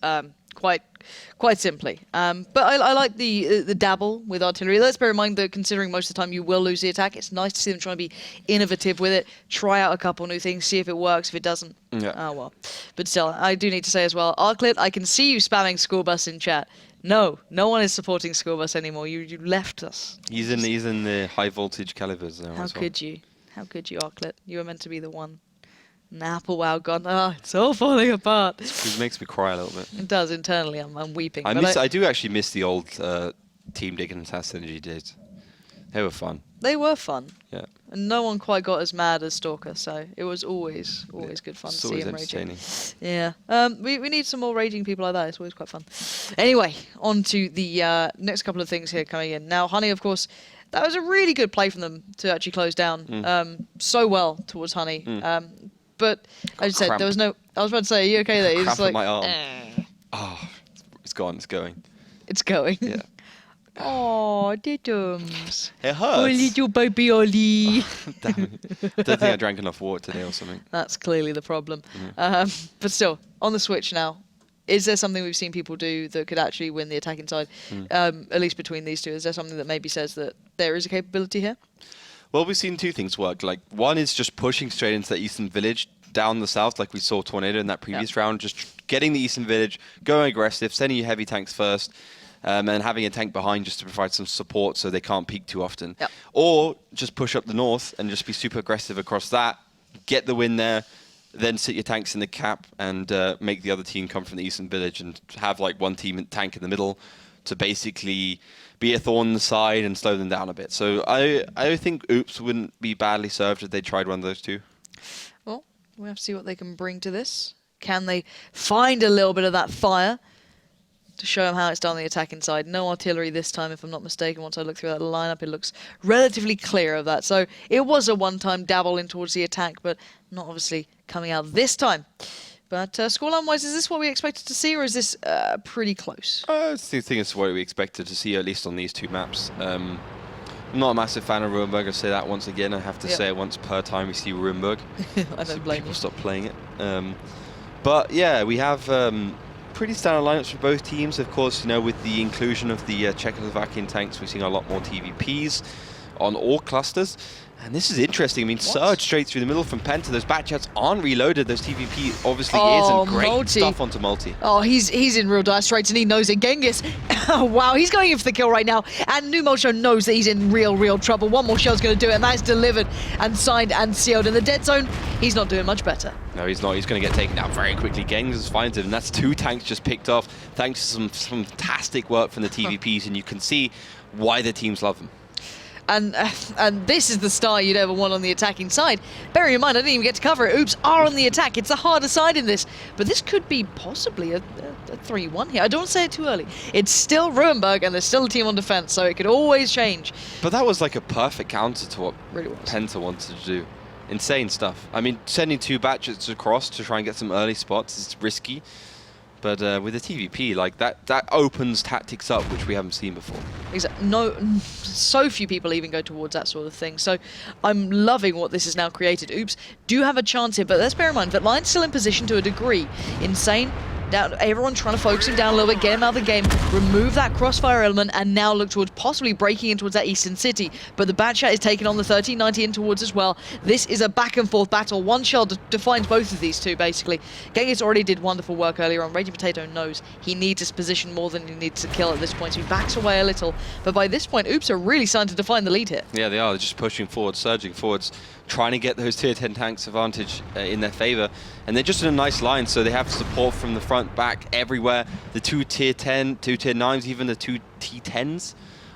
Quite simply. But I like the dabble with artillery. Let's bear in mind that considering most of the time you will lose the attack, it's nice to see them trying to be innovative with it, try out a couple new things, see if it works. If it doesn't, oh well. But still, I do need to say as well, Arclit, I can see you spamming School Bus in chat. No one is supporting School Bus anymore. You left us. He's in the high voltage calibers now. How could you, Arclit? You were meant to be the one. Apple wow gone. Oh, it's all falling apart. It makes me cry a little bit. It does internally. I'm weeping. I do actually miss the old Team Dig and Task Synergy days. They were fun. They were fun. Yeah. And no one quite got as mad as Stalker, so it was always good fun to see him raging. Yeah. We need some more raging people like that. It's always quite fun. Anyway, on to the next couple of things here coming in. Now, Honey, of course, that was a really good play from them to actually close down so well towards Honey. But as I said, there was no... I was about to say, are you okay there? Cramp in my arm. Oh, it's gone. It's going. It's going. Yeah. Oh, diddums. It Oh, hurts. little baby Ollie. Damn it. Don't think I drank enough water today or something. That's clearly the problem. Mm-hmm. But still, on the Switch now, is there something we've seen people do that could actually win the attacking side? At least between these two, is there something that maybe says that there is a capability here? Well, we've seen two things work. Like, one is just pushing straight into the Eastern Village down the south, like we saw Tornado in that previous round. Just getting the Eastern Village, going aggressive, sending your heavy tanks first, and having a tank behind just to provide some support so they can't peek too often. Yep. Or just push up the north and just be super aggressive across that, get the win there, then sit your tanks in the cap and make the other team come from the Eastern Village and have like one team tank in the middle to basically be a thorn in the side and slow them down a bit. So I think Oops wouldn't be badly served if they tried one of those two. Well, we have to see what they can bring to this. Can they find a little bit of that fire to show them how it's done on the attacking side? No artillery this time, if I'm not mistaken. Once I look through that lineup, it looks relatively clear of that. So it was a one-time dabble in towards the attack, but not obviously coming out this time. But scoreline-wise, is this what we expected to see, or is this pretty close? I think it's what we expected to see, at least on these two maps. I'm not a massive fan of Ruinberg. I'll say that once again. I have to say it once per time we see Ruinberg. I don't blame people you. stop playing it. But yeah, we have pretty standard lineups for both teams. Of course, with the inclusion of the Czechoslovakian tanks, we're seeing a lot more TVPs on all clusters. And this is interesting. I mean, Surge straight through the middle from Penta. Those batchouts aren't reloaded. Those TVP obviously is, and great multi. stuff onto multi. Oh, he's in real dire straits, and he knows it. Genghis, wow, he's going in for the kill right now. And Numosho knows that he's in real trouble. One more shell's going to do it, and that's delivered and signed and sealed. In the dead zone, he's not doing much better. No, he's not. He's going to get taken down very quickly. Genghis finds him, and that's two tanks just picked off thanks to some fantastic work from the TVPs, and you can see why the teams love them. And this is the star you'd ever want on the attacking side. Bearing in mind, I didn't even get to cover it. Oops are on the attack. It's the harder side in this. But this could be possibly a 3-1 here. I don't want to say it too early. It's still Ruinberg, and there's still a team on defense, so it could always change. But that was like a perfect counter to what Really was. Penta wanted to do. Insane stuff. I mean, sending two batches across to try and get some early spots is risky. But with the TVP, like that opens tactics up, which we haven't seen before. Exactly. No, so few people even go towards that sort of thing. So I'm loving what this has now created. Oops do have a chance here, but let's bear in mind that Line's still in position to a degree. Insane. Down, everyone trying to focus him down a little bit, get him out of the game, remove that crossfire element, and now look towards possibly breaking in towards that Eastern City. But the Batchat is taking on the 1390 in towards as well. This is a back and forth battle. One shell defines both of these two, basically. Genghis already did wonderful work earlier on. Raging Potato knows he needs his position more than he needs to kill at this point, so he backs away a little. But by this point, Oops are really starting to define the lead here. Yeah, they are. They're just pushing forward, surging forwards, trying to get those tier 10 tanks advantage in their favor. And they're just in a nice line, so they have support from the front, back, everywhere. The two tier 10, two tier 9s, even the two T10s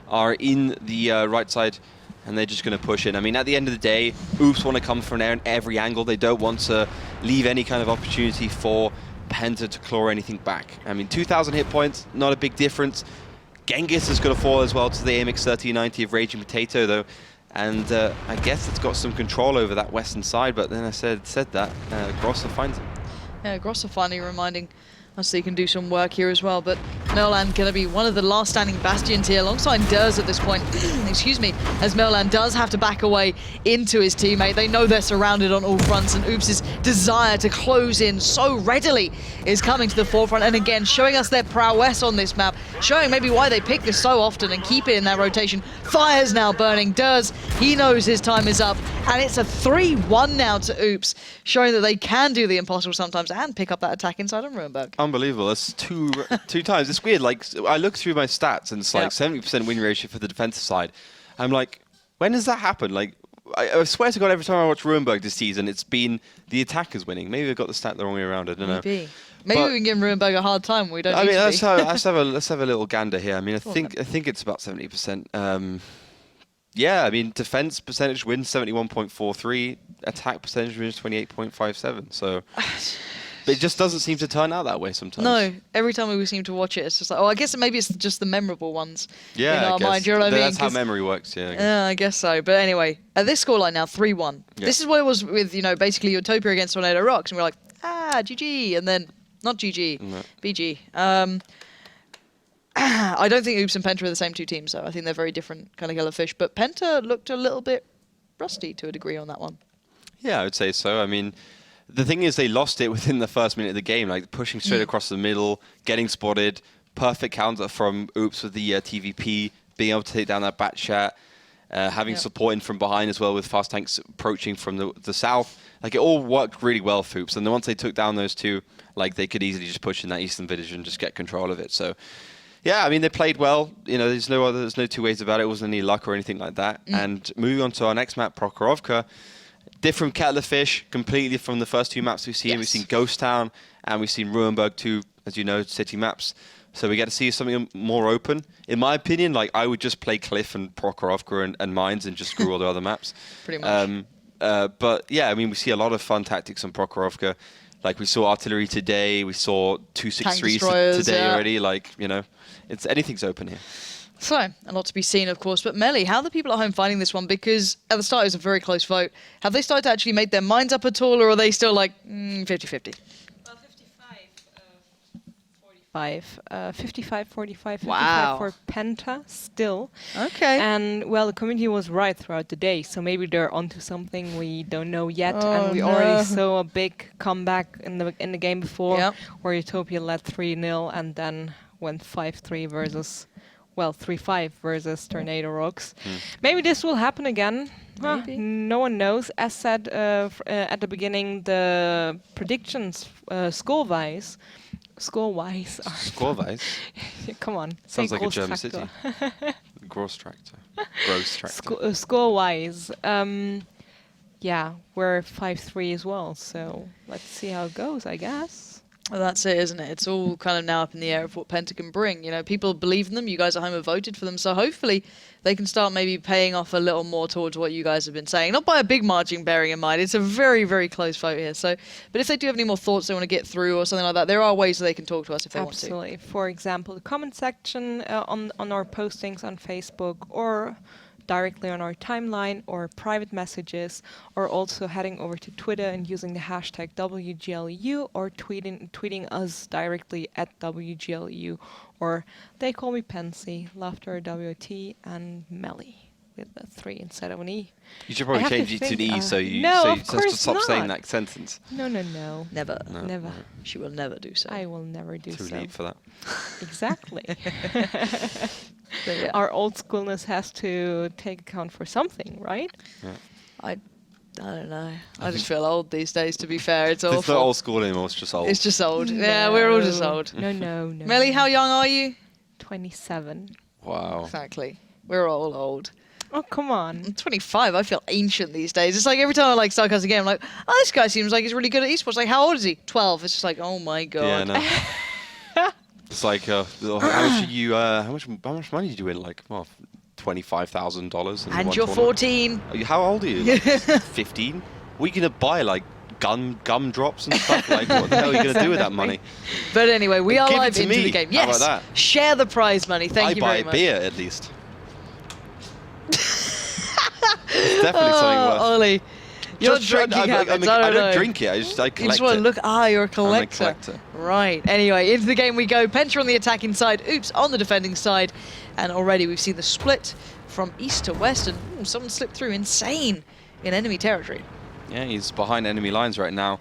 are in the right side, and they're just going to push in. I mean, at the end of the day, Oops want to come from every angle. They don't want to leave any kind of opportunity for Penta to claw anything back. I mean, 2,000 hit points, not a big difference. Genghis is going to fall as well to the AMX 1390 of Raging Potato, though. And I guess it's got some control over that western side, but then I said that, Grosser finds him. Yeah, Grosser finally reminding us that he can do some work here as well, but Merlan going to be one of the last standing bastions here alongside Durs at this point. Excuse me, as Merlan does have to back away into his teammate. They know they're surrounded on all fronts, and Oops' desire to close in so readily is coming to the forefront, and again showing us their prowess on this map, showing maybe why they pick this so often and keep it in that rotation. Fire's now burning. Durs, he knows his time is up, and it's a 3-1 now to Oops, showing that they can do the impossible sometimes and pick up that attack inside on Ruinberg. Unbelievable. That's two times. It's weird. Like, I look through my stats and it's like 70% win ratio for the defensive side. I'm like, when does that happen? Like, I swear to God, every time I watch Ruinberg this season, it's been the attackers winning. Maybe I got the stat the wrong way around. I don't know. Maybe we But can give Ruinberg a hard time. We don't. I need mean, to be. let's have a little gander here. I mean, I think it's about 70%. Yeah, I mean, defense percentage wins 71.43, attack percentage wins 28.57. So it just doesn't seem to turn out that way sometimes. No, every time we seem to watch it, it's just like, oh, I guess maybe it's just the memorable ones in our I guess. mind. You know what I mean? That's how memory works. Yeah. I guess. Yeah, I guess so. But anyway, at this scoreline now, 3-1. Yeah. This is what it was with, basically Utopia against Tornado Rocks, and we're like, GG, and then not GG, No. BG. I don't think Oops and Penta are the same two teams, though. I think they're very different kind of Fish. But Penta looked a little bit rusty to a degree on that one. Yeah, I would say so. I mean, the thing is they lost it within the first minute of the game, like pushing straight across the middle, getting spotted, perfect counter from Oops with the TVP, being able to take down that bat chat, having support in from behind as well with fast tanks approaching from the south. Like it all worked really well for Oops. And then once they took down those two, like they could easily just push in that Eastern Division and just get control of it. So yeah, I mean, they played well. You know, there's no two ways about it. It wasn't any luck or anything like that. And moving on to our next map, Prokhorovka, different kettle of fish completely from the first two maps we've seen. Yes. We've seen Ghost Town and we've seen Ruinberg, two, as you know, city maps. So we get to see something more open. In my opinion, like I would just play Cliff and Prokhorovka and Mines and just screw all the other maps. Pretty much. But yeah, I mean, we see a lot of fun tactics on Prokhorovka. Like we saw artillery today, we saw 263s today already. Like, you know, anything's open here. So, a lot to be seen, of course. But Melly, how are the people at home finding this one? Because at the start, it was a very close vote. Have they started to actually make their minds up at all, or are they still like 50-50? Well, 55, 45, 55 Wow. for Penta still. Okay. And, well, the community was right throughout the day, so maybe they're onto something we don't know yet. Oh, and we no. already saw a big comeback in the game before, Yep. where Utopia led 3-0 and then went 5-3 versus... Well, 3-5 versus Tornado Rocks. Maybe this will happen again. Maybe. No one knows. As said at the beginning, the predictions score-wise are... Score-wise? Come on. Sounds say like a German Großtraktor. city. Gross tractor. Score-wise, yeah, we're 5-3 as well. So let's see how it goes, I guess. Well, that's it, isn't it? It's all kind of now up in the air of what Penta can bring. You know, people believe in them. You guys at home have voted for them. So hopefully they can start maybe paying off a little more towards what you guys have been saying. Not by a big margin, bearing in mind. It's a very, very close vote here. So, but if they do have any more thoughts they want to get through or something like that, there are ways that they can talk to us if they want to. Absolutely. For example, the comment section on our postings on Facebook, or directly on our timeline, or private messages, or also heading over to Twitter and using the hashtag WGLEU, or tweeting us directly at WGLEU, or they call me Pensy, Laughter, WT, and Melly with a 3 instead of an E. You should probably I have to change it to an think, E so you no, so of you just course stop saying not. that sentence. No. Never. No. Never. She will never do so. I will never do Too so. late for that. Exactly. But yeah. Our old schoolness has to take account for something, right? I don't know. I just feel old these days, to be fair. It's awful. It's not old school anymore, it's just old. It's just old. Yeah, we're all just old. No. Melly, how young are you? 27. Wow. Exactly. We're all old. Oh, come on. I'm 25. I feel ancient these days. It's like every time I like start casting a game, I'm like, oh, this guy seems like he's really good at esports. Like, how old is he? 12. It's just like, oh my god. Yeah, no. It's like, how much are you? How much money did you win? Like, well, $25,000. And you're 14. How old are you? Like, 15. What are you gonna buy? Like gum drops and stuff? Like, what the hell are you gonna do with that money? But anyway, we are Give it live to into me. the game. How Yes. about that? Share the prize money. Thank you very I buy much. beer at least. It's definitely something worth. Ollie, your Just- drinking habits. I I don't know. don't drink it. I collect You just want to it. look. You're a collector. collector. Right. Anyway, into the game we go. Penta on the attacking side. Oops on the defending side. And already we've seen the split from east to west. And someone slipped through. Insane in enemy territory. Yeah, he's behind enemy lines right now,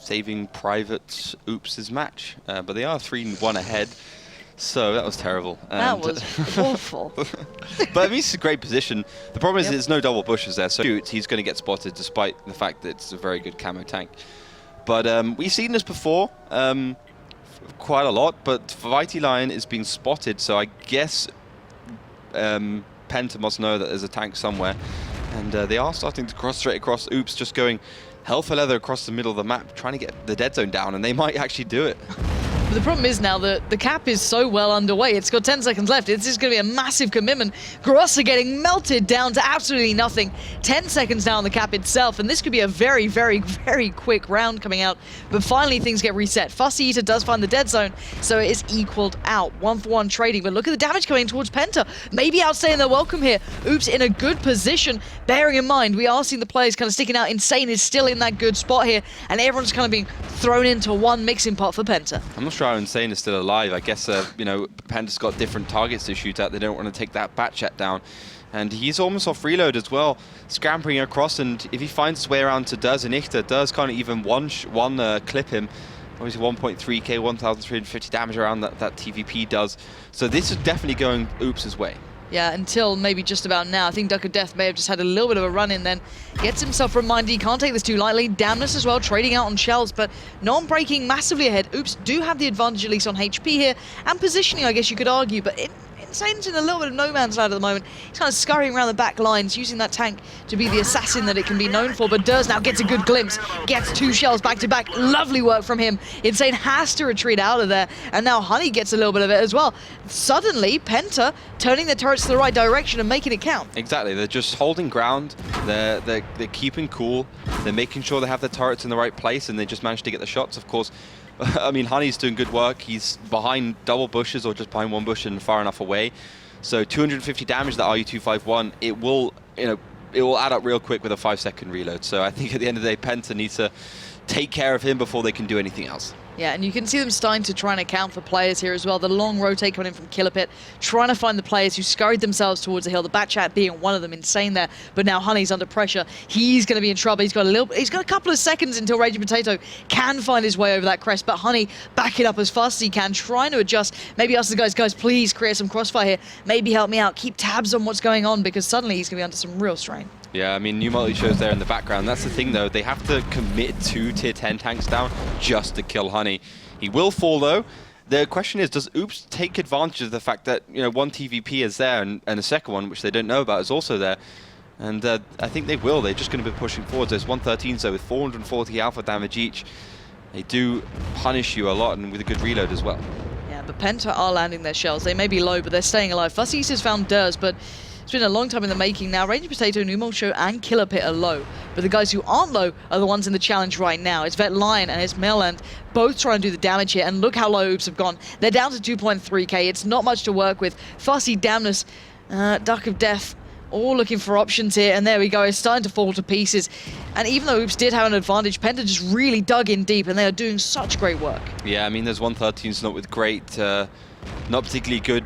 saving Private Oops' match. But they are 3-1 ahead, so that was terrible. That And, was awful. but I mean, it's a great position. The problem is there's no double bushes there, so he's going to get spotted despite the fact that it's a very good camo tank. But we've seen this before quite a lot, but Vitae Line is being spotted, so I guess Penta must know that there's a tank somewhere. And they are starting to cross straight across. Oops, just going hell for leather across the middle of the map, trying to get the dead zone down, and they might actually do it. But the problem is now that the cap is so well underway. It's got 10 seconds left. This is going to be a massive commitment. Gross are getting melted down to absolutely nothing. 10 seconds now on the cap itself, and this could be a very, very, very quick round coming out. But finally, things get reset. Fussy Eater does find the dead zone, so it is equaled out. 1-for-1 trading, but look at the damage coming towards Penta. Maybe outstaying their welcome here. Oops in a good position. Bearing in mind, we are seeing the players kind of sticking out. Insane is still in that good spot here, and everyone's kind of being thrown into one mixing pot for Penta. I'm not Ultra and Insane is still alive. I guess, PENTA's got different targets to shoot at. They don't want to take that bat chat down. And he's almost off reload as well, scampering across. And if he finds his way around to Duz and Ichter, Duz can't even one clip him. Obviously 1.3k, 1,350 damage around that TVP does. So this is definitely going Oops' way. Yeah, until maybe just about now. I think Duck of Death may have just had a little bit of a run-in then. Gets himself reminded he can't take this too lightly. Damnus as well, trading out on shells, but not breaking massively ahead. Oops do have the advantage at least on HP here, and positioning, I guess you could argue, but Insane's in a little bit of no man's land at the moment. He's kind of scurrying around the back lines, using that tank to be the assassin that it can be known for, but Durs now gets a good glimpse, gets 2 shells back to back. Lovely work from him. Insane has to retreat out of there, and now Honey gets a little bit of it as well. Suddenly, Penta turning the turrets to the right direction and making it count. Exactly, they're just holding ground, they're keeping cool, they're making sure they have their turrets in the right place, and they just manage to get the shots, of course. I mean, Honey's doing good work. He's behind double bushes or just behind one bush and far enough away. So 250 damage, that RU-251, it will add up real quick with a 5-second reload. So I think at the end of the day, Penta needs to take care of him before they can do anything else. Yeah, and you can see them starting to try and account for players here as well. The long rotate coming in from Killer Pit, trying to find the players who scurried themselves towards the hill. The Bat Chat being one of them, Insane there. But now Honey's under pressure. He's going to be in trouble. He's got a couple of seconds until Raging Potato can find his way over that crest. But Honey back it up as fast as he can, trying to adjust. Maybe ask the guys, please create some crossfire here. Maybe help me out. Keep tabs on what's going on, because suddenly he's going to be under some real strain. Yeah, I mean, new multi shows there in the background. That's the thing, though. They have to commit 2 tier 10 tanks down just to kill Honey. He will fall, though. The question is, does Oops take advantage of the fact that, one TVP is there and a second one, which they don't know about, is also there? And I think they will. They're just going to be pushing forward. There's 113, so with 440 alpha damage each, they do punish you a lot, and with a good reload as well. Yeah, but Penta are landing their shells. They may be low, but they're staying alive. Fussies has found Durs, but it's been a long time in the making now. Raging Potato, Numol Show, and Killer Pit are low. But the guys who aren't low are the ones in the challenge right now. It's Vet Lion and it's Melland, both trying to do the damage here. And look how low Oops have gone. They're down to 2.3k. It's not much to work with. Fussy, Damnus, Duck of Death, all looking for options here. And there we go. It's starting to fall to pieces. And even though Oops did have an advantage, Penta just really dug in deep, and they are doing such great work. Yeah, I mean, there's 113s not with great... not particularly good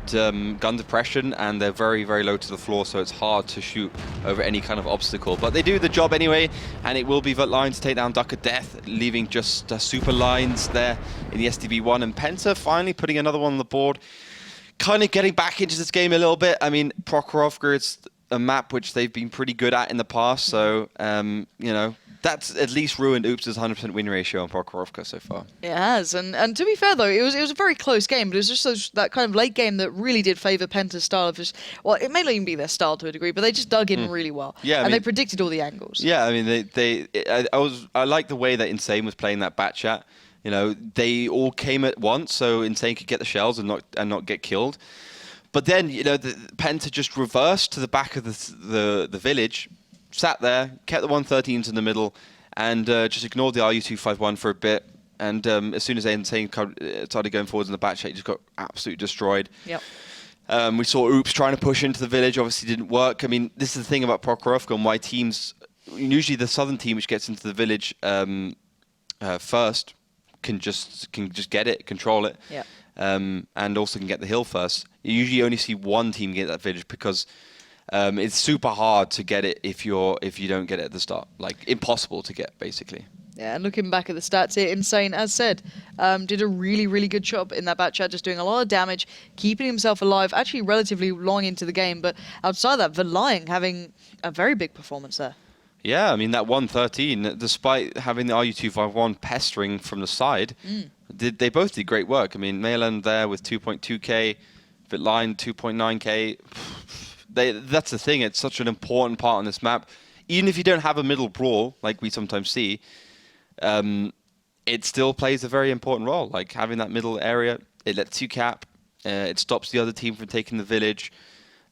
gun depression, and they're very, very low to the floor, so it's hard to shoot over any kind of obstacle. But they do the job anyway, and it will be Vet Lion to take down Duck of Death, leaving just super lines there in the SDB1. And Penta finally putting another one on the board, kind of getting back into this game a little bit. I mean, Prokhorovka, it's a map which they've been pretty good at in the past, so, that's at least ruined Oops' 100% win ratio on Prokhorovka so far. It has, and to be fair though, it was a very close game, but it was just that kind of late game that really did favour Penta's style of just, well, it may not even be their style to a degree, but they just dug in really well. Yeah, they predicted all the angles. Yeah, I mean, I like the way that Insane was playing that bat chat. They all came at once, so Insane could get the shells and not get killed. But then, the Penta just reversed to the back of the village, sat there, kept the 113s in the middle, and just ignored the RU-251 for a bit. And as soon as Insane started going forwards in the back chat, he just got absolutely destroyed. Yep. We saw Oops trying to push into the village. Obviously didn't work. I mean, this is the thing about Prokhorovka and why teams, usually the southern team which gets into the village first, can just get it, control it, Yep. and also can get the hill first. You usually only see one team get that village because it's super hard to get it if you don't get it at the start. Like, impossible to get, basically. Yeah, and looking back at the stats here, Insane, as said, did a really, really good job in that bat chat, just doing a lot of damage, keeping himself alive, actually relatively long into the game. But outside that, Vet Lion having a very big performance there. Yeah, I mean, that 113, despite having the RU-251 pestering from the side, they both did great work. I mean, Mayland there with 2.2k, Vet Lion 2.9k. That's the thing, it's such an important part on this map. Even if you don't have a middle brawl, like we sometimes see, it still plays a very important role. Like, having that middle area, it lets you cap, it stops the other team from taking the village,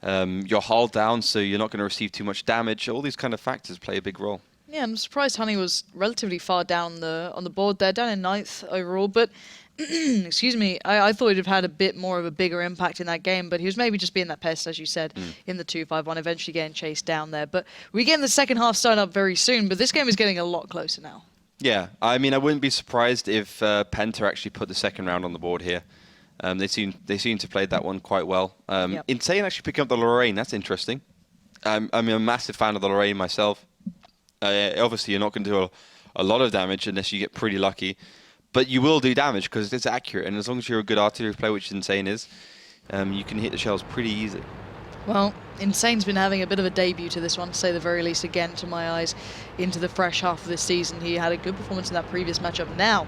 you're hull down, so you're not going to receive too much damage. All these kind of factors play a big role. Yeah, I'm surprised Honey was relatively far down on the board there, down in 9th overall, but excuse me, I thought he'd have had a bit more of a bigger impact in that game, but he was maybe just being that pest, as you said, in the 2-5-1, eventually getting chased down there. But we get in the second half starting up very soon, but this game is getting a lot closer now. Yeah, I mean, I wouldn't be surprised if Penta actually put the second round on the board here. They seem to play that one quite well. Yep. Insane actually picking up the Lorraine. That's interesting. I'm a massive fan of the Lorraine myself. Obviously, you're not going to do a lot of damage unless you get pretty lucky, but you will do damage because it's accurate. And as long as you're a good artillery player, which Insane is, you can hit the shells pretty easy. Well, Insane's been having a bit of a debut to this one, to say the very least, again, to my eyes, into the fresh half of this season. He had a good performance in that previous matchup. Now,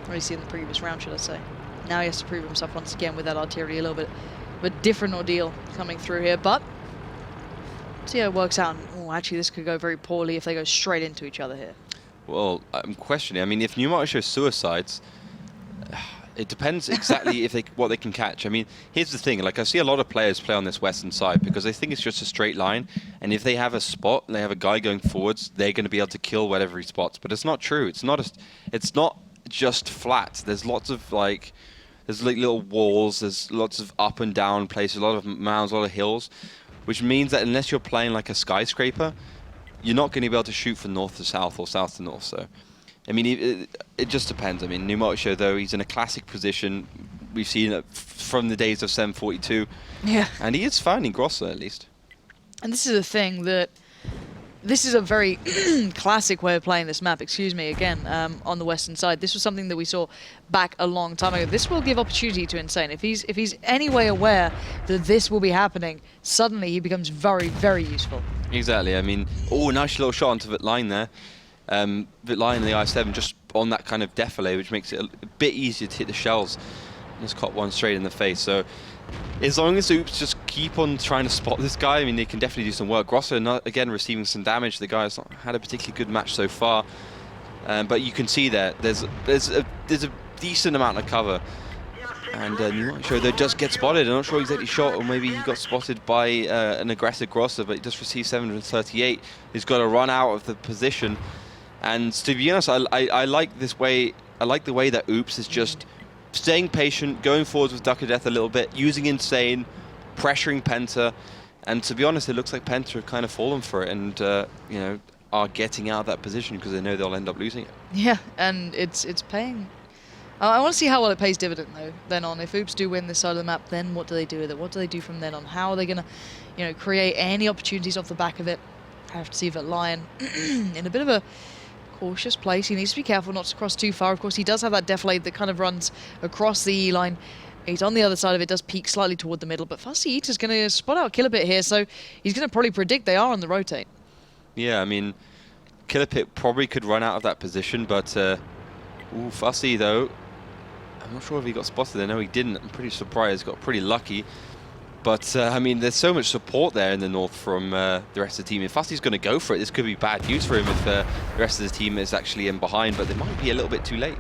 already seen the previous round, should I say. Now he has to prove himself once again with that artillery. A little bit of a different ordeal coming through here, but see how it works out. Oh, actually, this could go very poorly if they go straight into each other here. Well, I'm questioning. I mean, if Newmarket shows suicides, it depends exactly what they can catch. I mean, here's the thing. Like, I see a lot of players play on this western side because they think it's just a straight line. And if they have a spot and they have a guy going forwards, they're going to be able to kill whatever he spots. But it's not true. It's not just flat. There's lots of there's like little walls. There's lots of up and down places, a lot of mounds, a lot of hills, which means that unless you're playing like a skyscraper, you're not going to be able to shoot from north to south or south to north. So, I mean, it just depends. I mean, Newmarket, though, he's in a classic position. We've seen it from the days of 742. Yeah. And he is finding Grosser, at least. And this is a thing that... This is a very classic way of playing this map, again, on the western side. This was something that we saw back a long time ago. This will give opportunity to Insane. If he's any way aware that this will be happening, suddenly he becomes very, very useful. Exactly. I mean, nice little shot onto Vitline there. Vitline in the I-7 just on that kind of defilé, which makes it a bit easier to hit the shells. Just caught one straight in the face. So as long as Oops just keep on trying to spot this guy, I mean, they can definitely do some work. Grosser, again, receiving some damage. The guy's not had a particularly good match so far. But you can see there, there's a decent amount of cover. And Newmarket, they just get spotted. I'm not sure exactly shot, or maybe he got spotted by an aggressive Grosser, but he just received 738. He's got to run out of the position. And to be honest, I like this way. I like the way that Oops is just staying patient, going forwards with Duck of Death a little bit, using Insane, pressuring Penta. And to be honest, it looks like Penta have kind of fallen for it and, are getting out of that position because they know they'll end up losing it. Yeah, and it's paying. I want to see how well it pays dividend, though, then on. If Oops do win this side of the map, then what do they do with it? What do they do from then on? How are they going to, create any opportunities off the back of it? I have to see that Lion in a bit of a cautious place. He needs to be careful not to cross too far. Of course, he does have that defilade that kind of runs across the E line. He's on the other side of it, does peak slightly toward the middle, but Fussy Eater's going to spot out Killer Pit here, so he's going to probably predict they are on the rotate. Yeah, I mean, Killer Pit probably could run out of that position, but Fussy, though, I'm not sure if he got spotted. I know he didn't. I'm pretty surprised. Got pretty lucky. But, I mean, there's so much support there in the north from the rest of the team. If Fussy's going to go for it, this could be bad news for him if the rest of the team is actually in behind, but they might be a little bit too late.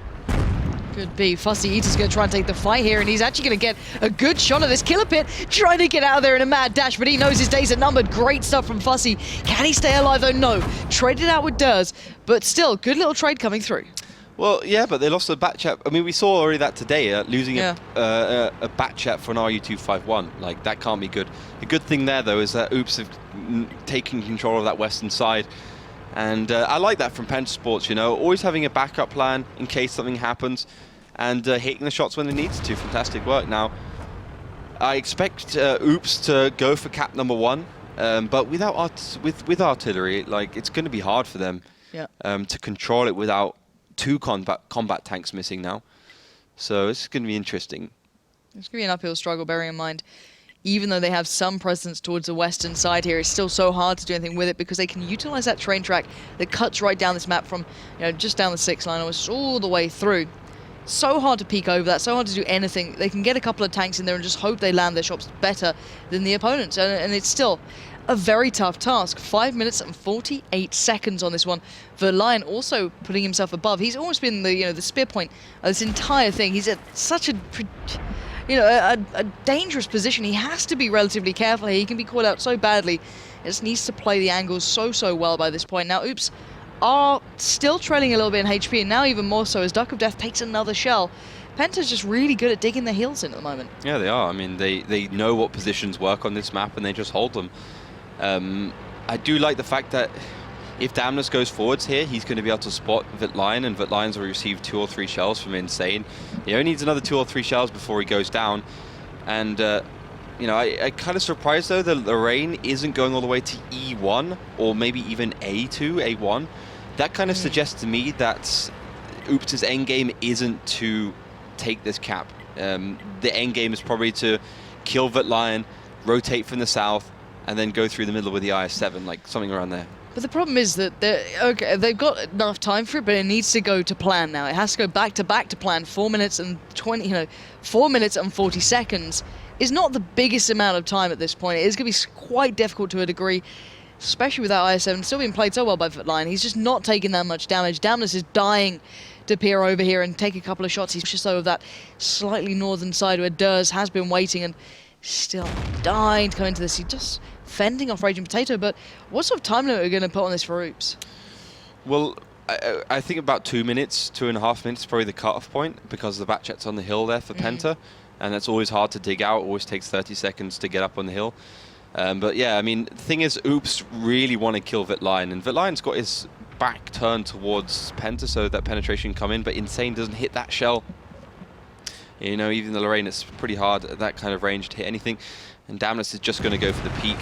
Could be. Fussy Eater's going to try and take the fight here, and he's actually going to get a good shot of this. Killer Pit trying to get out of there in a mad dash, but he knows his days are numbered. Great stuff from Fussy. Can he stay alive, though? No. Traded out with Durs, but still, good little trade coming through. Well, yeah, but they lost the bat chat. I mean, we saw already that today, losing a bat chat for an RU251. Like, that can't be good. The good thing there, though, is that Oops have taken control of that western side. And I like that from Penta Sports, always having a backup plan in case something happens and hitting the shots when they need to. Fantastic work. Now, I expect Oops to go for cap number 1, but with artillery, like, it's going to be hard for them to control it without 2 combat tanks missing now. So it's going to be interesting. It's going to be an uphill struggle, bearing in mind, even though they have some presence towards the western side here, it's still so hard to do anything with it because they can utilize that train track that cuts right down this map from, just down the 6 line, almost all the way through. So hard to peek over that, so hard to do anything. They can get a couple of tanks in there and just hope they land their shots better than the opponents. And it's still a very tough task. 5 minutes and 48 seconds on this one. Verlaine also putting himself above. He's almost been the spear point of this entire thing. He's at such a dangerous position. He has to be relatively careful here. He can be caught out so badly. He just needs to play the angles so well by this point. Now, Oops are still trailing a little bit in HP, and now even more so as Duck of Death takes another shell. Penta's just really good at digging their heels in at the moment. Yeah, they are. I mean, they know what positions work on this map, and they just hold them. I do like the fact that if Damnus goes forwards here, he's going to be able to spot Vitline, and Vitline's will receive 2 or 3 shells from Insane. He only needs another 2 or 3 shells before he goes down. And, you know, I kind of surprised, though, that Lorraine isn't going all the way to E1, or maybe even A2, A1. That kind of suggests to me that Oops' endgame isn't to take this cap. The endgame is probably to kill Vitline, rotate from the south, and then go through the middle with the IS-7, like something around there. But the problem is that they've got enough time for it, but it needs to go to plan now. It has to go back to plan. 4 minutes and 4 minutes and 40 seconds is not the biggest amount of time at this point. It is going to be quite difficult to a degree, especially with that IS-7 still being played so well by Vitline. He's just not taking that much damage. Damnus is dying to peer over here and take a couple of shots. He's just over that slightly northern side where Durs has been waiting and still dying to come into this. He's just fending off Raging Potato, but what sort of time limit are we going to put on this for Oops? Well, I think about 2 minutes, 2.5 minutes is probably the cut-off point, because the Batchet's on the hill there for Penta, and that's always hard to dig out. It always takes 30 seconds to get up on the hill. But yeah, I mean, the thing is, Oops really want to kill Vitline, and Vitline's got his back turned towards Penta so that penetration can come in, but Insane doesn't hit that shell. You know, even the Lorraine, it's pretty hard at that kind of range to hit anything. And Damnus is just going to go for the peak.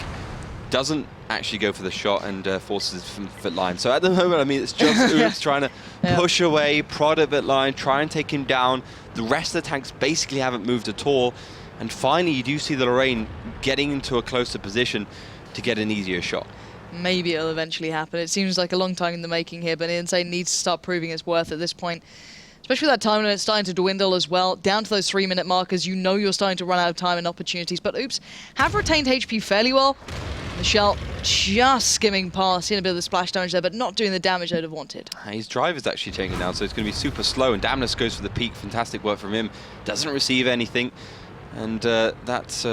Doesn't actually go for the shot and forces from Vitline. So at the moment, I mean, it's just Oops trying to push away, prod at Vitline, try and take him down. The rest of the tanks basically haven't moved at all. And finally, you do see the Lorraine getting into a closer position to get an easier shot. Maybe it'll eventually happen. It seems like a long time in the making here, but Insane needs to start proving its worth at this point. Especially with that time limit starting to dwindle as well. Down to those 3-minute markers, you know you're starting to run out of time and opportunities. But Oops have retained HP fairly well. Michelle just skimming past, seeing a bit of the splash damage there, but not doing the damage they'd have wanted. His drive is actually taken down, so it's going to be super slow. And Damnus goes for the peak. Fantastic work from him. Doesn't receive anything. And that's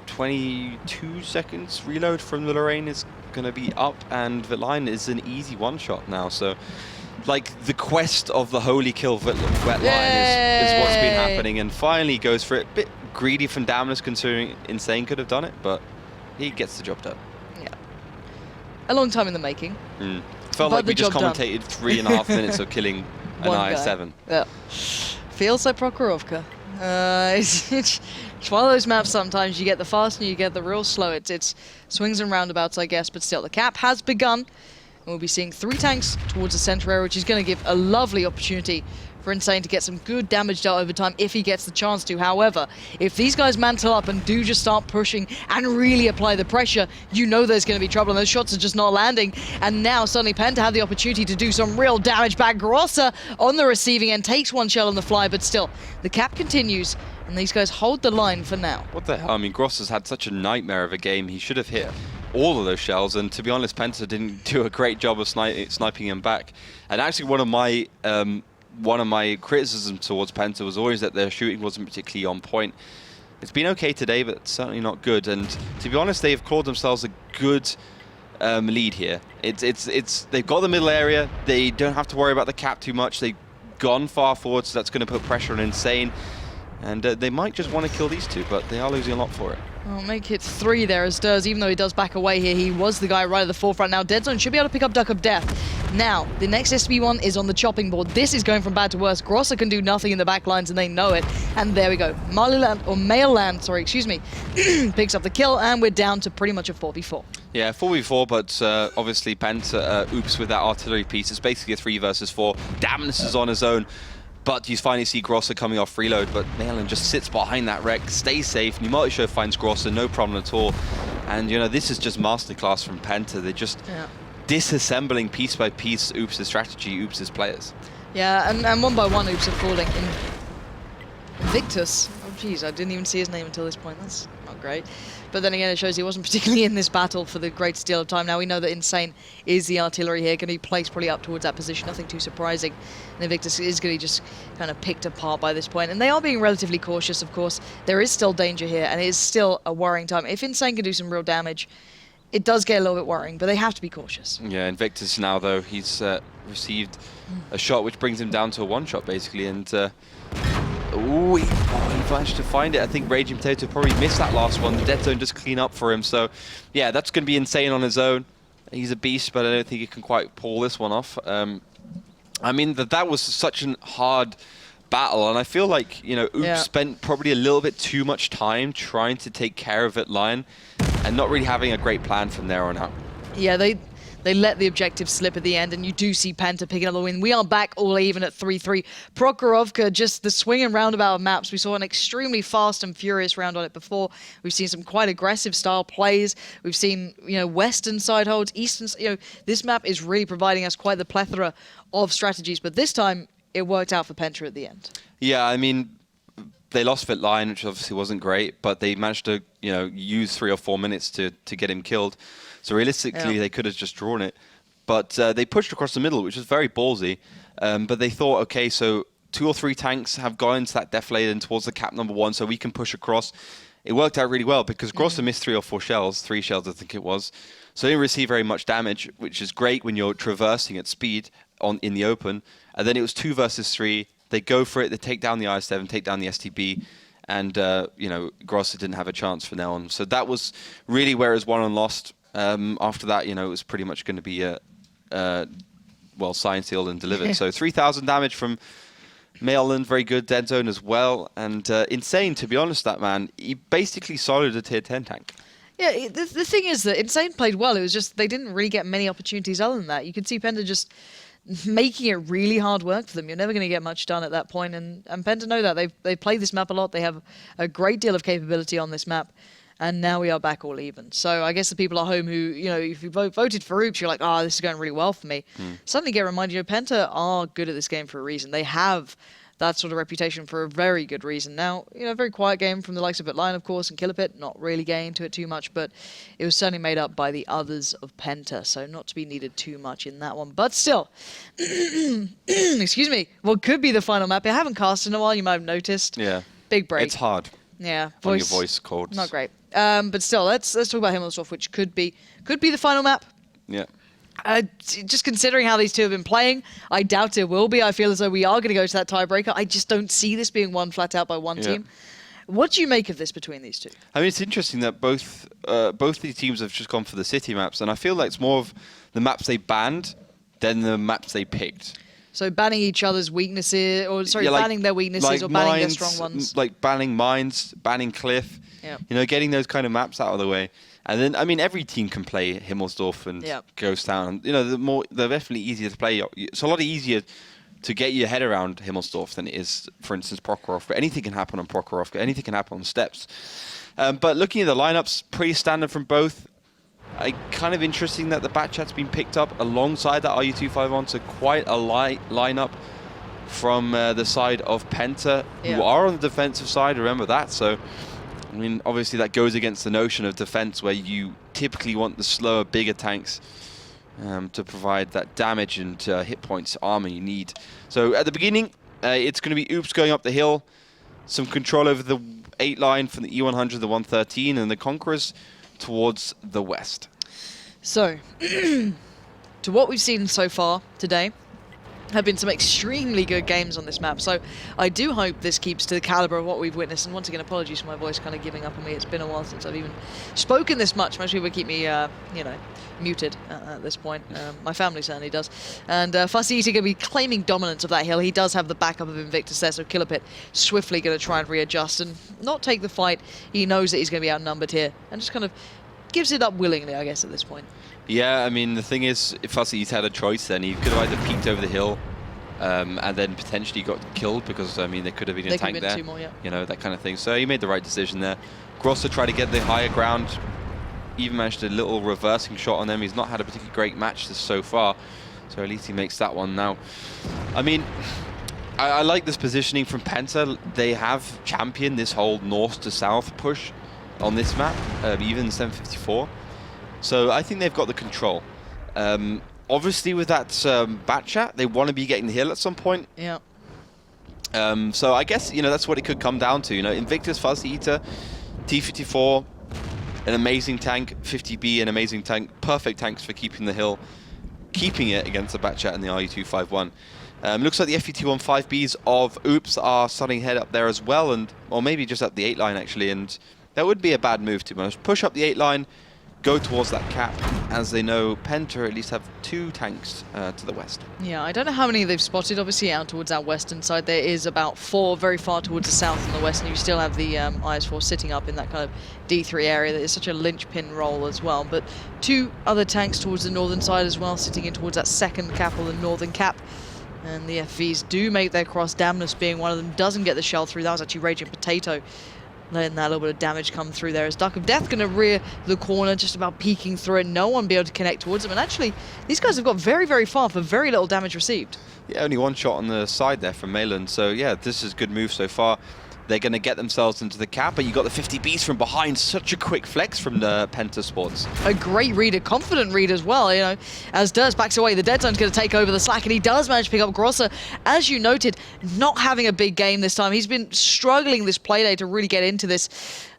22 seconds reload from the Lorraine is going to be up. And Vitline is an easy one-shot now. So, like, the quest of the holy kill wetline is what's been happening, and finally goes for it. Bit greedy from Damnus, considering Insane could have done it, but he gets the job done. Yeah. A long time in the making. Felt But like we just job done. commentated 3.5 minutes of killing an IS-7. Yeah. Feels like Prokhorovka. It's one of those maps sometimes you get the fast and you get the real slow. It's swings and roundabouts, I guess, but still, the cap has begun. And we'll be seeing 3 tanks towards the center area, which is going to give a lovely opportunity for Insane to get some good damage dealt over time if he gets the chance to. However, if these guys mantle up and do just start pushing and really apply the pressure, you know there's going to be trouble, and those shots are just not landing. And now suddenly Penta have the opportunity to do some real damage back. Grosser on the receiving end takes 1 shell on the fly, but still, the cap continues, and these guys hold the line for now. What the hell? I mean, Grosser's had such a nightmare of a game. He should have hit all of those shells, and to be honest, Penta didn't do a great job of sniping him back. And actually, one of my criticisms towards Penta was always that their shooting wasn't particularly on point. It's been okay today, but certainly not good. And to be honest, they've clawed themselves a good lead here. They've got the middle area. They don't have to worry about the cap too much. They've gone far forward, so that's going to put pressure on Insane. And they might just want to kill these two, but they are losing a lot for it. Well, make it 3 there as Durs, even though he does back away here, he was the guy right at the forefront. Now Dead Zone should be able to pick up Duck of Death. Now, the next SB1 is on the chopping board. This is going from bad to worse. Grosser can do nothing in the back lines, and they know it. And there we go. Maleland, picks up the kill, and we're down to pretty much a 4v4. Yeah, 4v4, but obviously Penta, Oops with that artillery piece. It's basically a 3 versus 4. Damnus is on his own. But you finally see Grosser coming off reload, but Maylan just sits behind that wreck, stays safe. Pneumatic Show finds Grosser, no problem at all. And, you know, this is just masterclass from Penta. They're just disassembling piece by piece Oops' strategy, Oops' players. Yeah, and one by one Oops are falling. Invictus, oh geez, I didn't even see his name until this point. That's not great. But then again, it shows he wasn't particularly in this battle for the great deal of time. Now we know that Insane is the artillery here, going to be placed probably up towards that position, nothing too surprising. And Invictus is going to be just kind of picked apart by this point. And they are being relatively cautious, of course. There is still danger here, and it is still a worrying time. If Insane can do some real damage, it does get a little bit worrying, but they have to be cautious. Yeah, Invictus now, though, he's received a shot which brings him down to a one-shot, basically, and he managed to find it. I think Raging Potato probably missed that last one. The Dead Zone just clean up for him, so yeah, that's going to be Insane on his own. He's a beast, but I don't think he can quite pull this one off. I mean, that was such a hard battle, and I feel like, you know, Oops spent probably a little bit too much time trying to take care of it line and not really having a great plan from there on out. Yeah, they let the objective slip at the end, and you do see Penta picking up the win. We are back all even at 3-3. Prokhorovka, just the swing and roundabout of maps. We saw an extremely fast and furious round on it before. We've seen some quite aggressive style plays. We've seen, you know, western side holds, eastern, you know, this map is really providing us quite the plethora of strategies, but this time it worked out for Penta at the end. Yeah, I mean, they lost Fit line, which obviously wasn't great, but they managed to, you know, use 3 or 4 minutes to get him killed. So realistically, they could have just drawn it. But they pushed across the middle, which was very ballsy. But they thought, okay, so 2 or 3 tanks have gone into that deflated towards the cap number 1, so we can push across. It worked out really well because Grosser missed 3 or 4 shells, 3 shells I think it was. So he didn't receive very much damage, which is great when you're traversing at speed in the open. And then it was 2 versus 3. They go for it, they take down the I7, take down the STB. And, you know, Grosser didn't have a chance from now on. So that was really where it was won and lost. After that, you know, it was pretty much going to be well, signed, sealed, and delivered. So 3,000 damage from Mayland, very good. Dead zone as well. And Insane, to be honest, that man, he basically soloed a tier 10 tank. Yeah, the thing is that Insane played well. It was just they didn't really get many opportunities other than that. You could see Penta just making it really hard work for them. You're never going to get much done at that point. And Penta know that. They've played this map a lot. They have a great deal of capability on this map. And now we are back all even. So I guess the people at home who, you know, if you voted for Oops, you're like, oh, this is going really well for me. Suddenly get reminded, you know, Penta are good at this game for a reason. They have that sort of reputation for a very good reason. Now, you know, a very quiet game from the likes of Bitline, of course, and Killerpit, not really getting into it too much, but it was certainly made up by the others of Penta, so not to be needed too much in that one. But still, excuse me, what could be the final map? I haven't cast in a while, you might have noticed. Yeah. Big break. It's hard. Yeah. On your voice chords. Not great. But still, let's talk about Himmelsdorf, which could be the final map. Yeah. Just considering how these two have been playing, I doubt it will be. I feel as though we are going to go to that tiebreaker. I just don't see this being won flat out by one team. What do you make of this between these two? I mean, it's interesting that both these teams have just gone for the city maps, and I feel like it's more of the maps they banned than the maps they picked. So banning each other's weaknesses, or sorry, banning their weaknesses, or banning their strong ones. Like banning Mines, banning Cliff. Yeah. You know, getting those kind of maps out of the way. And then, I mean, every team can play Himmelsdorf and Ghost Town. You know, they're definitely easier to play. It's a lot easier to get your head around Himmelsdorf than it is, for instance, Prokhorov. But anything can happen on Prokhorov. Anything can happen on Steps. But looking at the lineups, pretty standard from both. Kind of interesting that the Batchat's been picked up alongside that RU251, so quite a light lineup from the side of Penta, who are on the defensive side, remember that. So, I mean, obviously that goes against the notion of defense where you typically want the slower, bigger tanks to provide that damage and hit points, armor you need. So at the beginning, it's going to be Oops going up the hill, some control over the 8 line from the E100, the 113, and the Conquerors towards the west. So, to what we've seen so far today, have been some extremely good games on this map. So I do hope this keeps to the caliber of what we've witnessed. And once again, apologies for my voice kind of giving up on me. It's been a while since I've even spoken this much. Most people keep me, you know, muted at this point. My family certainly does. And Fussy Eater going to be claiming dominance of that hill. He does have the backup of Invictus there, so Killerpit swiftly going to try and readjust and not take the fight. He knows that he's going to be outnumbered here and just kind of gives it up willingly, I guess, at this point. Yeah, I mean, the thing is, if Fussy had a choice, then he could have either peeked over the hill and then potentially got killed because, I mean, there could have been a tank there. 2 more, yeah. You know, that kind of thing. So he made the right decision there. Grosser tried to get the higher ground, even managed a little reversing shot on them. He's not had a particularly great match so far, so at least he makes that one now. I mean, I like this positioning from Penta. They have championed this whole north to south push on this map, even 754. So I think they've got the control. Obviously, with that Batchat, they want to be getting the hill at some point. Yeah. So I guess, you know, that's what it could come down to. You know, Invictus, Fuzzy Eater, T54, an amazing tank, 50B, an amazing tank, perfect tanks for keeping the hill, keeping it against the Batchat and the RU251. Looks like the FE215Bs of Oops are starting to head up there as well, or maybe just up the 8 line actually, and that would be a bad move to be honest. Push up the 8 line, go towards that cap, as they know Penta at least have 2 tanks to the west. Yeah, I don't know how many they've spotted. Obviously, out towards our western side, there is about 4 very far towards the south and the west, and you still have the IS-4 sitting up in that kind of D3 area that is such a linchpin role as well. But 2 other tanks towards the northern side as well, sitting in towards that second cap or the northern cap. And the FVs do make their cross, Damnus being one of them, doesn't get the shell through. That was actually Raging Potato letting that little bit of damage come through there. As Duck of Death going to rear the corner, just about peeking through it. No one be able to connect towards them. And actually, these guys have got very, very far for very little damage received. Yeah, only 1 shot on the side there from Malin. So yeah, this is a good move so far. They're going to get themselves into the cap, but you got the 50 Bs from behind. Such a quick flex from the Penta Sports. A great reader, confident read as well, you know, as Durs backs away. The Dead Zone's going to take over the slack, and he does manage to pick up Grosser. As you noted, not having a big game this time. He's been struggling this playday to really get into this.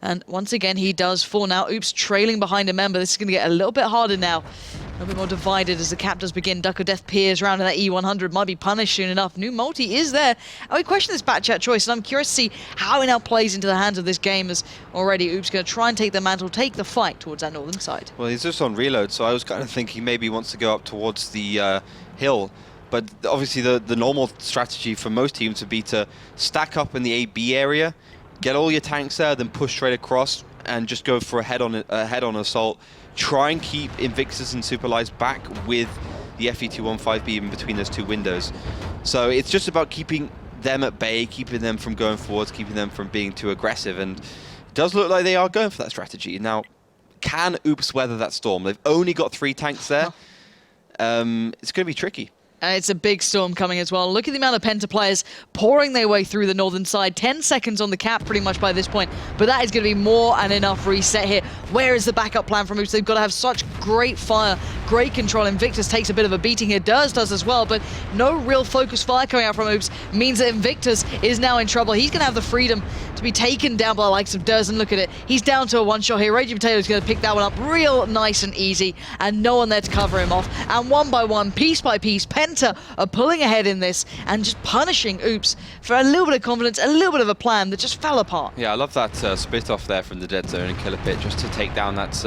And once again, he does fall now. Oops, trailing behind a member. This is going to get a little bit harder now. A little bit more divided as the cap does begin. Duck of Death peers around, and that E100 might be punished soon enough. New multi is there. And we question this back chat choice, and I'm curious to see how it now plays into the hands of this game, as already Oops going to try and take the mantle, take the fight towards that northern side. Well, he's just on reload, so I was kind of thinking maybe he wants to go up towards the hill. But obviously the normal strategy for most teams would be to stack up in the AB area, get all your tanks there, then push straight across and just go for a head-on assault. Try and keep Invictus and Superlies back with the FE215B in between those 2 windows. So it's just about keeping them at bay, keeping them from going forwards, keeping them from being too aggressive. And it does look like they are going for that strategy. Now, can Oops weather that storm? They've only got 3 tanks there. It's going to be tricky. And it's a big storm coming as well. Look at the amount of Penta players pouring their way through the northern side. 10 seconds on the cap pretty much by this point. But that is going to be more than enough reset here. Where is the backup plan from Oops? They've got to have such great fire, great control. Invictus takes a bit of a beating here. Durs does as well, but no real focused fire coming out from Oops means that Invictus is now in trouble. He's going to have the freedom to be taken down by the likes of Durs, and look at it. He's down to a 1-shot here. Raging Potato's going to pick that one up real nice and easy, and no one there to cover him off. And one by one, piece by piece, Penta are pulling ahead in this and just punishing Oops for a little bit of confidence, a little bit of a plan that just fell apart. Yeah, I love that split off there from the Dead Zone and Killer Pit just to take down that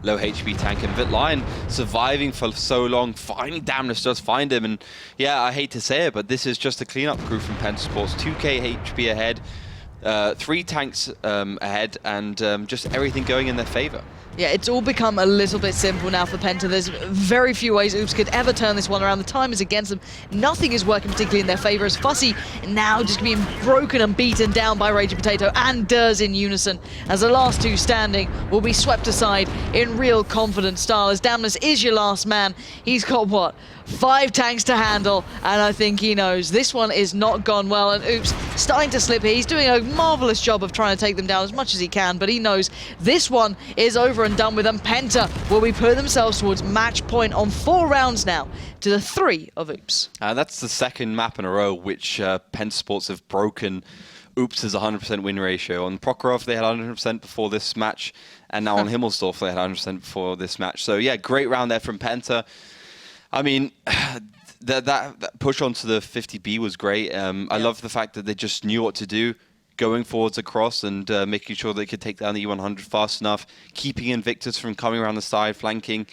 low HP tank. And Vitlion surviving for so long, finally Damnus does find him. And yeah, I hate to say it, but this is just a cleanup crew from Penta Sports. 2k HP ahead. 3 tanks ahead, and just everything going in their favor. Yeah, it's all become a little bit simple now for Penta. There's very few ways Oops could ever turn this one around. The time is against them. Nothing is working particularly in their favor, as Fussy now just being broken and beaten down by Raging Potato and Durs in unison, as the last 2 standing will be swept aside in real confident style, as Damnus is your last man. He's got, what, 5 tanks to handle, and I think he knows this one is not gone well. And Oops starting to slip here. He's doing a marvelous job of trying to take them down as much as he can, but he knows this one is over and done with, and Penta will be putting themselves towards match point on 4 rounds now to the 3 of Oops. That's the second map in a row which Penta Sports have broken Oops' 100% win ratio. On Prokhorov they had 100% before this match, and now on Himmelsdorf they had 100% before this match. So yeah, great round there from Penta. I mean, that push onto the 50B was great. I love the fact that they just knew what to do, going forwards across and making sure they could take down the E100 fast enough, keeping Invictus from coming around the side, flanking,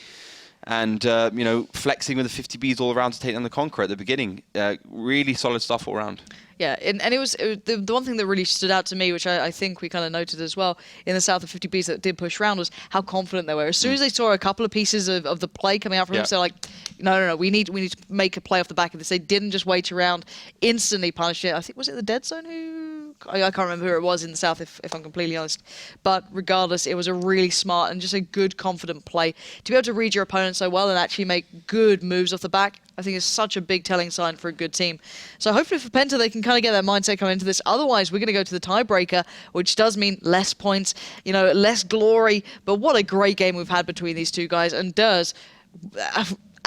and you know, flexing with the 50Bs all around to take down the Conqueror at the beginning. Really solid stuff all around. Yeah, and it was the one thing that really stood out to me, which I think we kind of noted as well in the south of 50Bs that did push round, was how confident they were. As soon as they saw a couple of pieces of the play coming out from him, so like, no, we need to make a play off the back of this. They didn't just wait around, instantly punished it. I think, was it the Dead Zone who... I can't remember who it was in the south, if I'm completely honest. But regardless, it was a really smart and just a good, confident play. To be able to read your opponent so well and actually make good moves off the back, I think is such a big telling sign for a good team. So hopefully for Penta, they can kind of get their mindset coming into this. Otherwise, we're going to go to the tiebreaker, which does mean less points, you know, less glory. But what a great game we've had between these 2 guys. And Durs,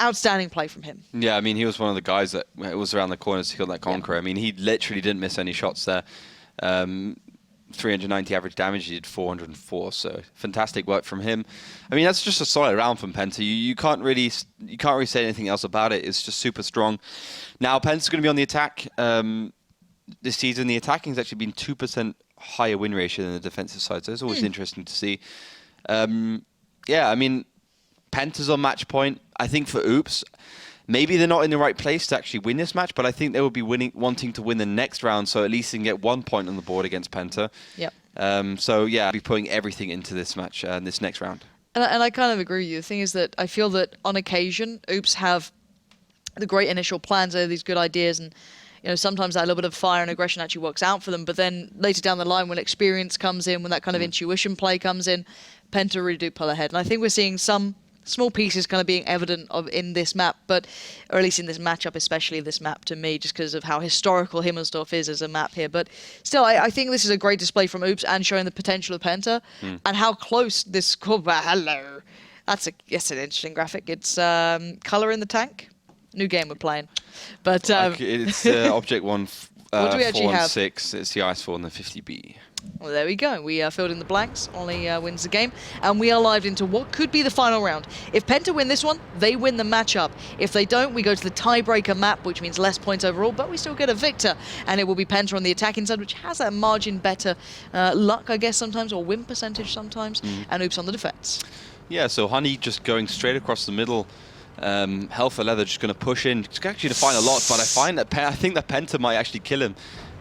outstanding play from him. Yeah, I mean, he was one of the guys that was around the corners to kill that Conqueror. I mean, he literally didn't miss any shots there. 390 average damage, he did 404, so fantastic work from him. I mean, that's just a solid round from Penta. You can't really say anything else about it. It's just super strong. Now Penta's going to be on the attack this season. The attacking has actually been 2% higher win ratio than the defensive side, so it's always interesting to see. Yeah, I mean, Penta's on match point. I think for Oops, maybe they're not in the right place to actually win this match, but I think they will be wanting to win the next round, so at least they can get 1 point on the board against Penta. Yep. So yeah, I'll be putting everything into this match, this next round. And I kind of agree with you. The thing is that I feel that on occasion, Oops have the great initial plans, they have these good ideas, and sometimes that little bit of fire and aggression actually works out for them. But then later down the line, when experience comes in, when that kind of intuition play comes in, Penta really do pull ahead. And I think we're seeing some small pieces kind of being evident in this map, or at least in this matchup, especially this map to me, just because of how historical Himmelsdorf is as a map here. But still, I think this is a great display from Oops and showing the potential of Penta and how close this... Hello. That's an interesting graphic. It's color in the tank. New game we're playing. But it's Object 1, what do we actually 4 and have? 6. It's the Ice 4 and the 50B. Well, there we go. We filled in the blanks. Ollie wins the game. And we are live into what could be the final round. If Penta win this one, they win the matchup. If they don't, we go to the tiebreaker map, which means less points overall, but we still get a victor. And it will be Penta on the attacking side, which has that margin better luck, I guess, sometimes, or win percentage sometimes, and Oops on the defense. Yeah, so Honey just going straight across the middle. Hell for Leather just going to push in, actually to find a lot, but I think that Penta might actually kill him.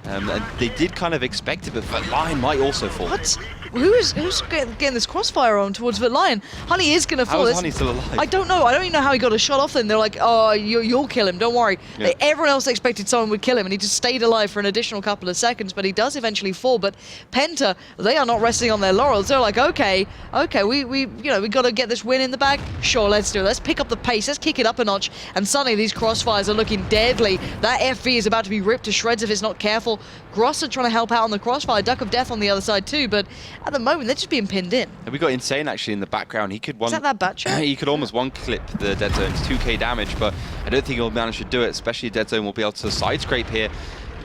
And they did kind of expect it, but Lion might also fall. What? Who's getting this crossfire on towards Lion? Honey is going to fall. How is Honey still alive? I don't know. I don't even know how he got a shot off them. They're like, oh, you'll kill him. Don't worry. Yeah. Everyone else expected someone would kill him, and he just stayed alive for an additional couple of seconds, but he does eventually fall. But Penta, they are not resting on their laurels. They're like, okay, we got to get this win in the bag. Sure, let's do it. Let's pick up the pace. Let's kick it up a notch. And suddenly these crossfires are looking deadly. That FV is about to be ripped to shreds if it's not careful. Grosser trying to help out on the crossfire. Duck of Death on the other side too, but at the moment they're just being pinned in. And we got Insane actually in the background. He could Is that Batcher? He could almost one-clip the Dead Zone's 2k damage, but I don't think he'll manage to do it, especially Dead Zone will be able to side scrape here.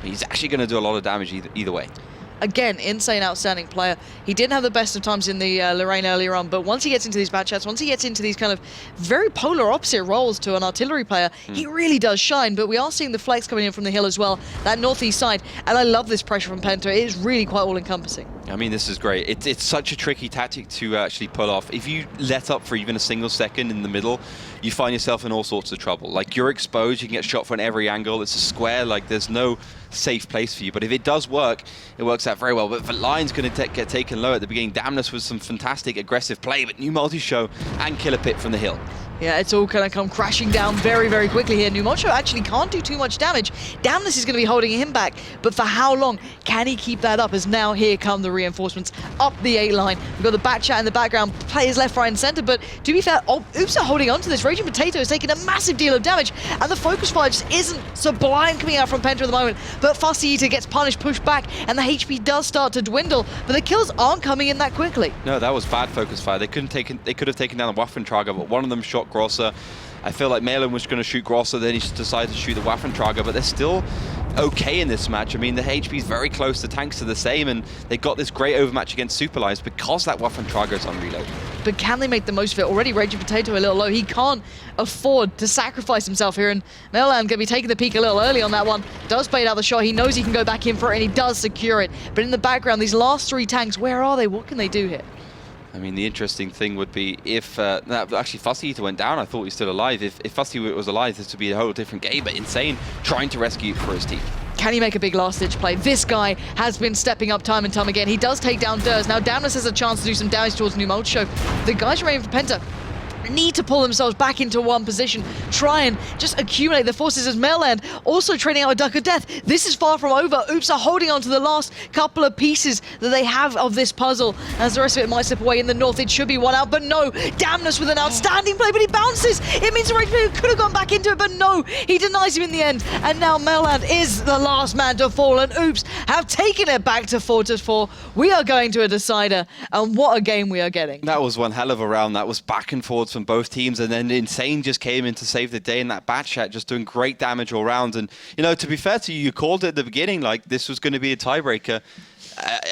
He's actually going to do a lot of damage either way. Again, Insane, outstanding player. He didn't have the best of times in the Lorraine earlier on, but once he gets into these match chats, once he gets into these kind of very polar opposite roles to an artillery player, he really does shine. But we are seeing the flex coming in from the hill as well, that northeast side, and I love this pressure from Penta. It is really quite all-encompassing. I mean, this is great. It's such a tricky tactic to actually pull off. If you let up for even a single second in the middle, you find yourself in all sorts of trouble. Like, you're exposed, you can get shot from every angle. It's a square, like, there's no safe place for you. But if it does work, it works out very well. But the Lion's going to get taken low at the beginning. Damnus was some fantastic aggressive play, but new multi-show and Killer Pit from the hill. Yeah, it's all going to come crashing down very, very quickly here. Numoncho actually can't do too much damage. Damnus is going to be holding him back, but for how long can he keep that up? As now here come the reinforcements up the 8 line. We've got the back chat in the background, players left, right, and center. But to be fair, Oops are holding on to this. Raging Potato is taking a massive deal of damage, and the focus fire just isn't sublime coming out from Penta at the moment. But Fussy Eater gets punished, pushed back, and the HP does start to dwindle. But the kills aren't coming in that quickly. No, that was bad focus fire. They could have taken down the Waffentrager, but one of them shot Grosser. I feel like Malin was going to shoot Grosser, then he decided to shoot the Waffentrager, but they're still okay in this match. I mean, the HP is very close, the tanks are the same, and they got this great overmatch against Superlines because that Waffentrager is on reload. But can they make the most of it? Already Raging Potato a little low. He can't afford to sacrifice himself here, and Melan going to be taking the peak a little early on that one. Does bait out the shot. He knows he can go back in for it, and he does secure it. But in the background, these last 3 tanks, where are they? What can they do here? I mean, the interesting thing would be if... actually, Fussy Eater went down. I thought he was still alive. If Fussy was alive, this would be a whole different game. But Insane trying to rescue for his team. Can he make a big last-ditch play? This guy has been stepping up time and time again. He does take down Durs. Now, Damnus has a chance to do some damage towards New Multishow. The guys remaining for Penta need to pull themselves back into one position, try and just accumulate the forces as Mailland also trading out a Duck of Death. This is far from over. Oops are holding on to the last couple of pieces that they have of this puzzle, as the rest of it might slip away in the north. It should be one out, but no. Damnus with an outstanding play, but he bounces. It means Rage could have gone back into it, but no, he denies him in the end. And now Mailland is the last man to fall, and Oops have taken it back to 4-4. We are going to a decider, and what a game we are getting. That was one hell of a round. That was back and forwards from both teams, and then Insane just came in to save the day in that bat chat, just doing great damage all round. And, you know, to be fair to you, you called it at the beginning, like, this was going to be a tiebreaker.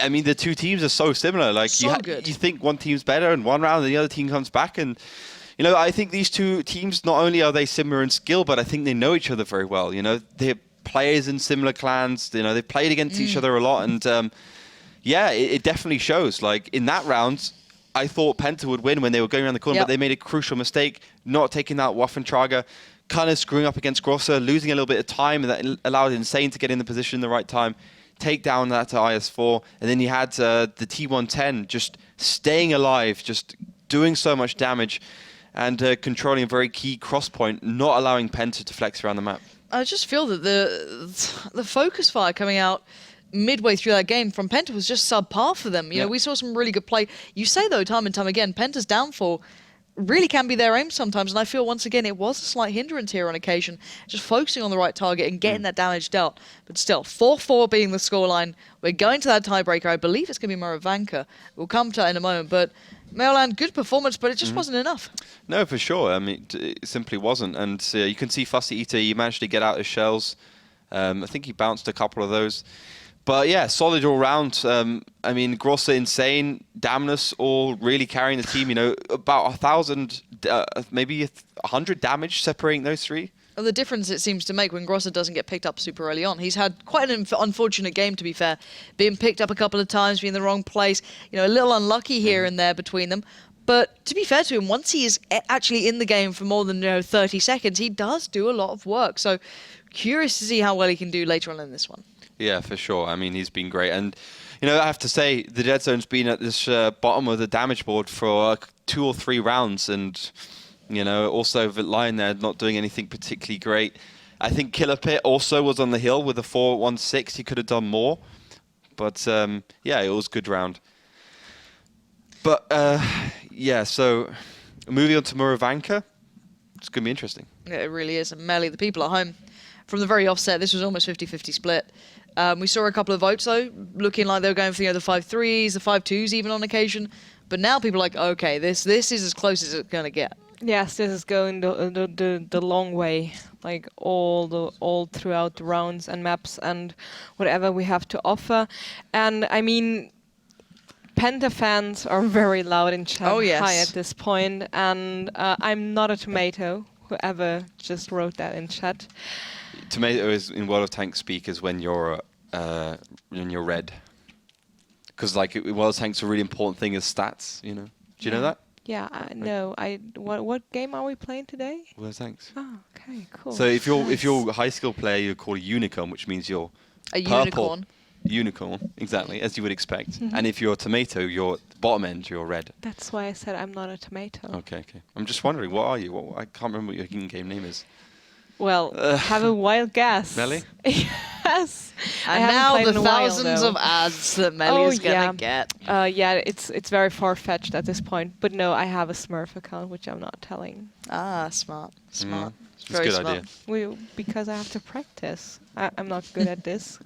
I mean, the two teams are so similar. Like, so you think one team's better in one round, and the other team comes back. And, you know, I think these two teams, not only are they similar in skill, but I think they know each other very well. You know, they're players in similar clans. You know, they've played against each other a lot. And, yeah, it definitely shows. Like, in that round, I thought Penta would win when they were going around the corner, Yep. but they made a crucial mistake, not taking that Waffentrager, kind of screwing up against Grosser, losing a little bit of time, and that allowed Insane to get in the position in the right time, take down that IS-4, and then you had the T-110 just staying alive, just doing so much damage, and controlling a very key cross point, not allowing Penta to flex around the map. I just feel that the focus fire coming out midway through that game from Penta was just subpar for them. You know, we saw some really good play. You say, though, time and time again, Penta's downfall really can be their aim sometimes, and I feel once again it was a slight hindrance here on occasion, just focusing on the right target and getting that damage dealt. But still, 4-4 being the scoreline. We're going to that tiebreaker. I believe it's going to be Moravanka. We'll come to that in a moment, but Maryland, good performance, but it just wasn't enough. No, for sure. I mean, it simply wasn't. And you can see Fussy Eater, he managed to get out his shells. I think he bounced a couple of those. But yeah, solid all round. I mean, Grosser, Insane, Damnus all really carrying the team. You know, about 1,000, maybe 100 damage separating those three. And the difference it seems to make when Grosser doesn't get picked up super early on. He's had quite an unfortunate game, to be fair. Being picked up a couple of times, being in the wrong place. You know, a little unlucky here and there between them. But to be fair to him, once he is actually in the game for more than 30 seconds, he does do a lot of work. So curious to see how well he can do later on in this one. Yeah, for sure. I mean, he's been great. And, you know, I have to say, the Dead Zone's been at this bottom of the damage board for 2 or 3 rounds. And, you know, also lying there, not doing anything particularly great. I think Killer Pit also was on the hill with a 4-1-6. He could have done more. But, yeah, it was a good round. But, yeah, so moving on to Moravanka, it's going to be interesting. Yeah, it really is. And Melly, the people at home, from the very offset, this was almost 50-50 split. We saw a couple of votes, though, looking like they were going for the 5-3s, the 5-2s even on occasion. But now people are like, okay, this is as close as it's going to get. Yes, this is going the long way, like all throughout the rounds and maps and whatever we have to offer. And I mean, Penta fans are very loud in chat high at this point, and I'm not a tomato. Whoever just wrote that in chat. Tomato is in World of Tanks speak is when you're red, because like World of Tanks, a really important thing is stats. You know, do you know that? Yeah, no. What game are we playing today? World of Tanks. Oh, okay, cool. So if you're a high skill player, you're called a unicorn, which means you're A purple. unicorn. Unicorn, exactly, as you would expect. And if you're a tomato, you're bottom end, you're red. That's why I said I'm not a tomato. Okay. I'm just wondering, what are you? I can't remember what your in-game name is. Well, have a wild guess. Melly? Yes. And now the thousands of ads that Melly is going to get. Yeah, it's very far-fetched at this point. But no, I have a Smurf account, which I'm not telling. Ah, smart. It's a Very good smart. idea. Because I have to practice. I'm not good at this.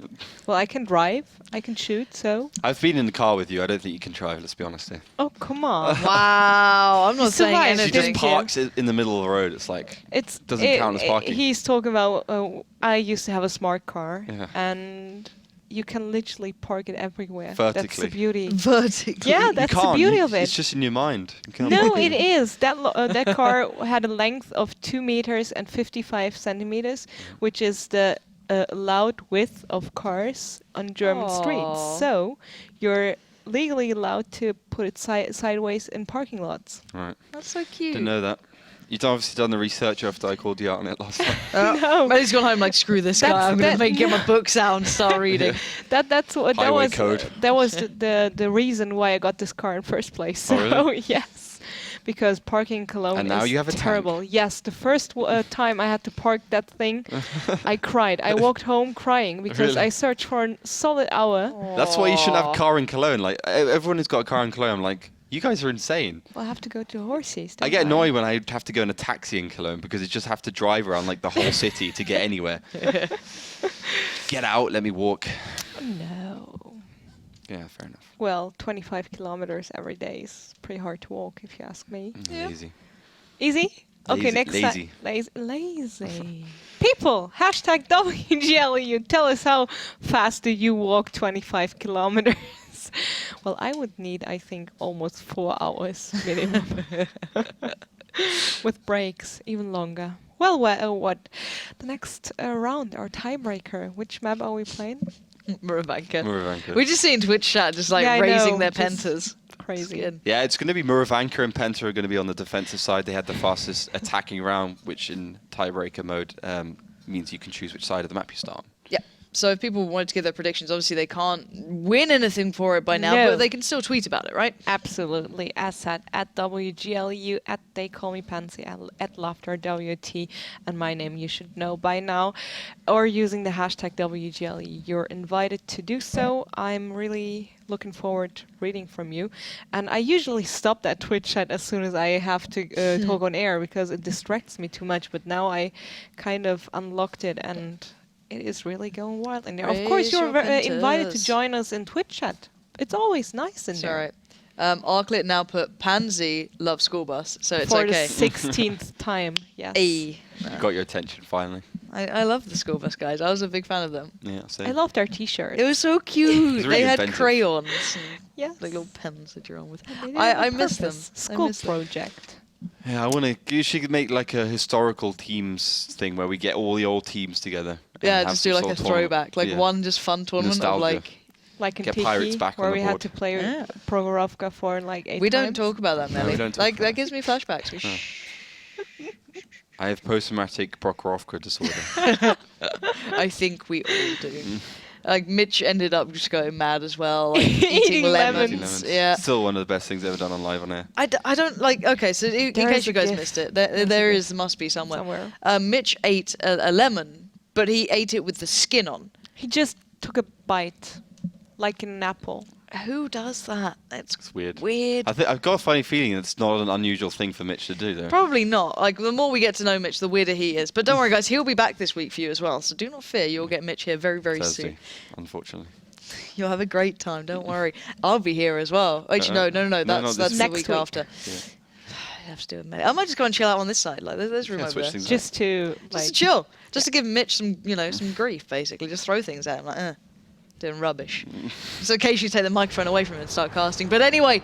Well, I can drive. I can shoot, so... I've been in the car with you. I don't think you can drive, let's be honest here. Oh, come on. Wow, I'm not saying survived, She anything. just parks in the middle of the road. It's like, doesn't count as parking. He's talking about... I used to have a smart car, Yeah. and you can literally park it everywhere. That's Vertically. the beauty. Vertically. Yeah, You that's the can't. beauty of it. It's just in your mind. You can't No, park it is. That car had a length of 2 meters and 55 centimeters, which is the allowed width of cars on German Aw. streets. So you're legally allowed to put it sideways in parking lots. Right. That's so cute. Didn't know that. You'd obviously done the research after I called you out on it last time. No. Melly's gone home like, screw this guy. I'm going to get my books out and start reading. That's what that Highway was. code. That was the reason why I got this car in first place. So Oh, really? yes, because parking in Cologne And now is you have a tank. terrible. Yes, the first time I had to park that thing, I cried. I walked home crying because Really? I searched for a solid hour. That's why you shouldn't have Aw. a car in Cologne. Like everyone who's got a car in Cologne, I'm like, you guys are insane. Well, I have to go to Horsies. I get annoyed when I have to go in a taxi in Cologne because you just have to drive around like the whole city to get anywhere. Get out, let me walk. No. Yeah, fair enough. Well, 25 kilometers every day is pretty hard to walk, if you ask me. Yeah. Lazy. Easy? Okay, Lazy- next lazy. time. Lazy. People, hashtag WGLEU, tell us how fast do you walk 25 kilometers? Well, I would need, I think, almost 4 hours minimum. With breaks, even longer. Well, what? The next round, our tiebreaker. Which map are we playing? Moravanka. Moravanka. We just see in Twitch chat just like Yeah, I raising know, their just- pentas. Crazy. Skin. Yeah, it's going to be Muravanka and Penta are going to be on the defensive side. They had the fastest attacking round, which in tiebreaker mode means you can choose which side of the map you start on. Yeah. So if people wanted to give their predictions, obviously they can't win anything for it by now, No. but they can still tweet about it, right? Absolutely. As said, at WGLEU, at They Call Me Pansy, at LaughterWT, and my name you should know by now, or using the hashtag WGLEU. You're invited to do so. I'm really looking forward to reading from you. And I usually stop that Twitch chat as soon as I have to talk on air because it distracts me too much, but now I kind of unlocked it and it is really going wild in there. Of course, Raise you're your invited to Pentas. join us in Twitch chat. It's always nice in It's there. all right. Arklet now put Pansy love school bus, so it's For okay. the 16th time, yes. Ay. You got your attention finally. I love the school bus guys. I was a big fan of them. Yeah, same. I loved our t-shirt. It was so cute. really They had inventive. crayons and Yes. like little pens that you're on with. They did it I on miss them. purpose. I School miss them. project. Yeah, I want to. You should make like a historical teams thing where we get all the old teams together. and Yeah, have just some do like sort a of tournament. throwback, like Yeah. one just fun tournament of Nostalgia. like. Like in Get Tiki, Pirates back where on we the had board. to play Yeah. Progorovka for like 8 We don't times. talk about that, No, we Melly. don't talk Like about that it. gives me flashbacks. I have post-traumatic Prokhorovka disorder. I think we all do. Mm. Like Mitch ended up just going mad as well, like Eating eating lemons. lemons. Yeah. Still one of the best things ever done on live on air. I don't like. Okay, so in There case is you a guys gif. missed it, There's a there gif. is must be somewhere. Somewhere. Mitch ate a lemon, but he ate it with the skin on. He just took a bite, like in an apple. Who does that? It's It's weird. weird. I've got a funny feeling it's not an unusual thing for Mitch to do, though. Probably not. Like the more we get to know Mitch, the weirder he is. But don't worry, guys, he'll be back this week for you as well. So do not fear. You'll get Mitch here very, very Thursday, soon. unfortunately. You'll have a great time. Don't worry. I'll be here as well. Actually, no. No, That's this the Next week week. after. Yeah. I have to do a minute. I might just go and chill out on this side. Like there's room Yeah, over switch there. things up. Just to Just like to chill. Just to give Mitch some, some grief, basically. Just throw things at him, like, doing rubbish. Just in case you take the microphone away from him and start casting. But anyway,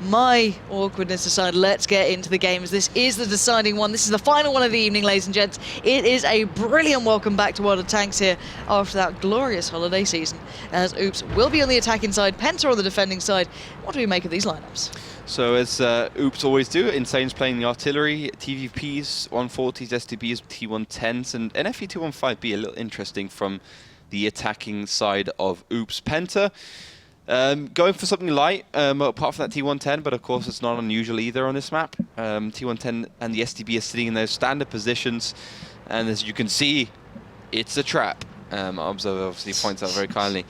my awkwardness aside, let's get into the games. This is the deciding one. This is the final one of the evening, ladies and gents. It is a brilliant welcome back to World of Tanks here after that glorious holiday season, as Oops will be on the attacking side, Penta on the defending side. What do we make of these lineups? So as Oops always do, Insane's playing the artillery, TVPs, 140s, STBs, T110s, and NFE 215B a little interesting from the attacking side of Oops. Penta going for something light, apart from that T110, but of course it's not unusual either on this map. T110 and the STB are sitting in those standard positions, and as you can see, it's a trap. Observer obviously points out very kindly.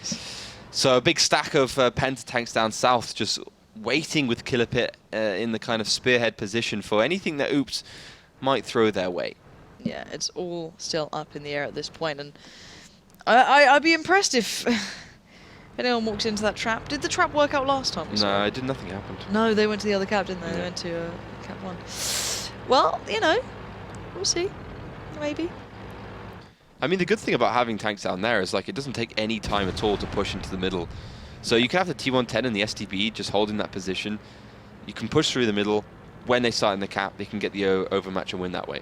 So a big stack of Penta tanks down south, just waiting with Killer Pit in the kind of spearhead position for anything that Oops might throw their way. Yeah, it's all still up in the air at this point, and I'd be impressed if anyone walks into that trap. Did the trap work out last time? we saw No, it? I did nothing happened. No, they went to the other cap, didn't they? They Yeah. went to cap 1. Well, we'll see. Maybe. I mean, the good thing about having tanks down there is like it doesn't take any time at all to push into the middle. So you can have the T110 and the STB just holding that position. You can push through the middle. When they start in the cap, they can get the overmatch and win that way.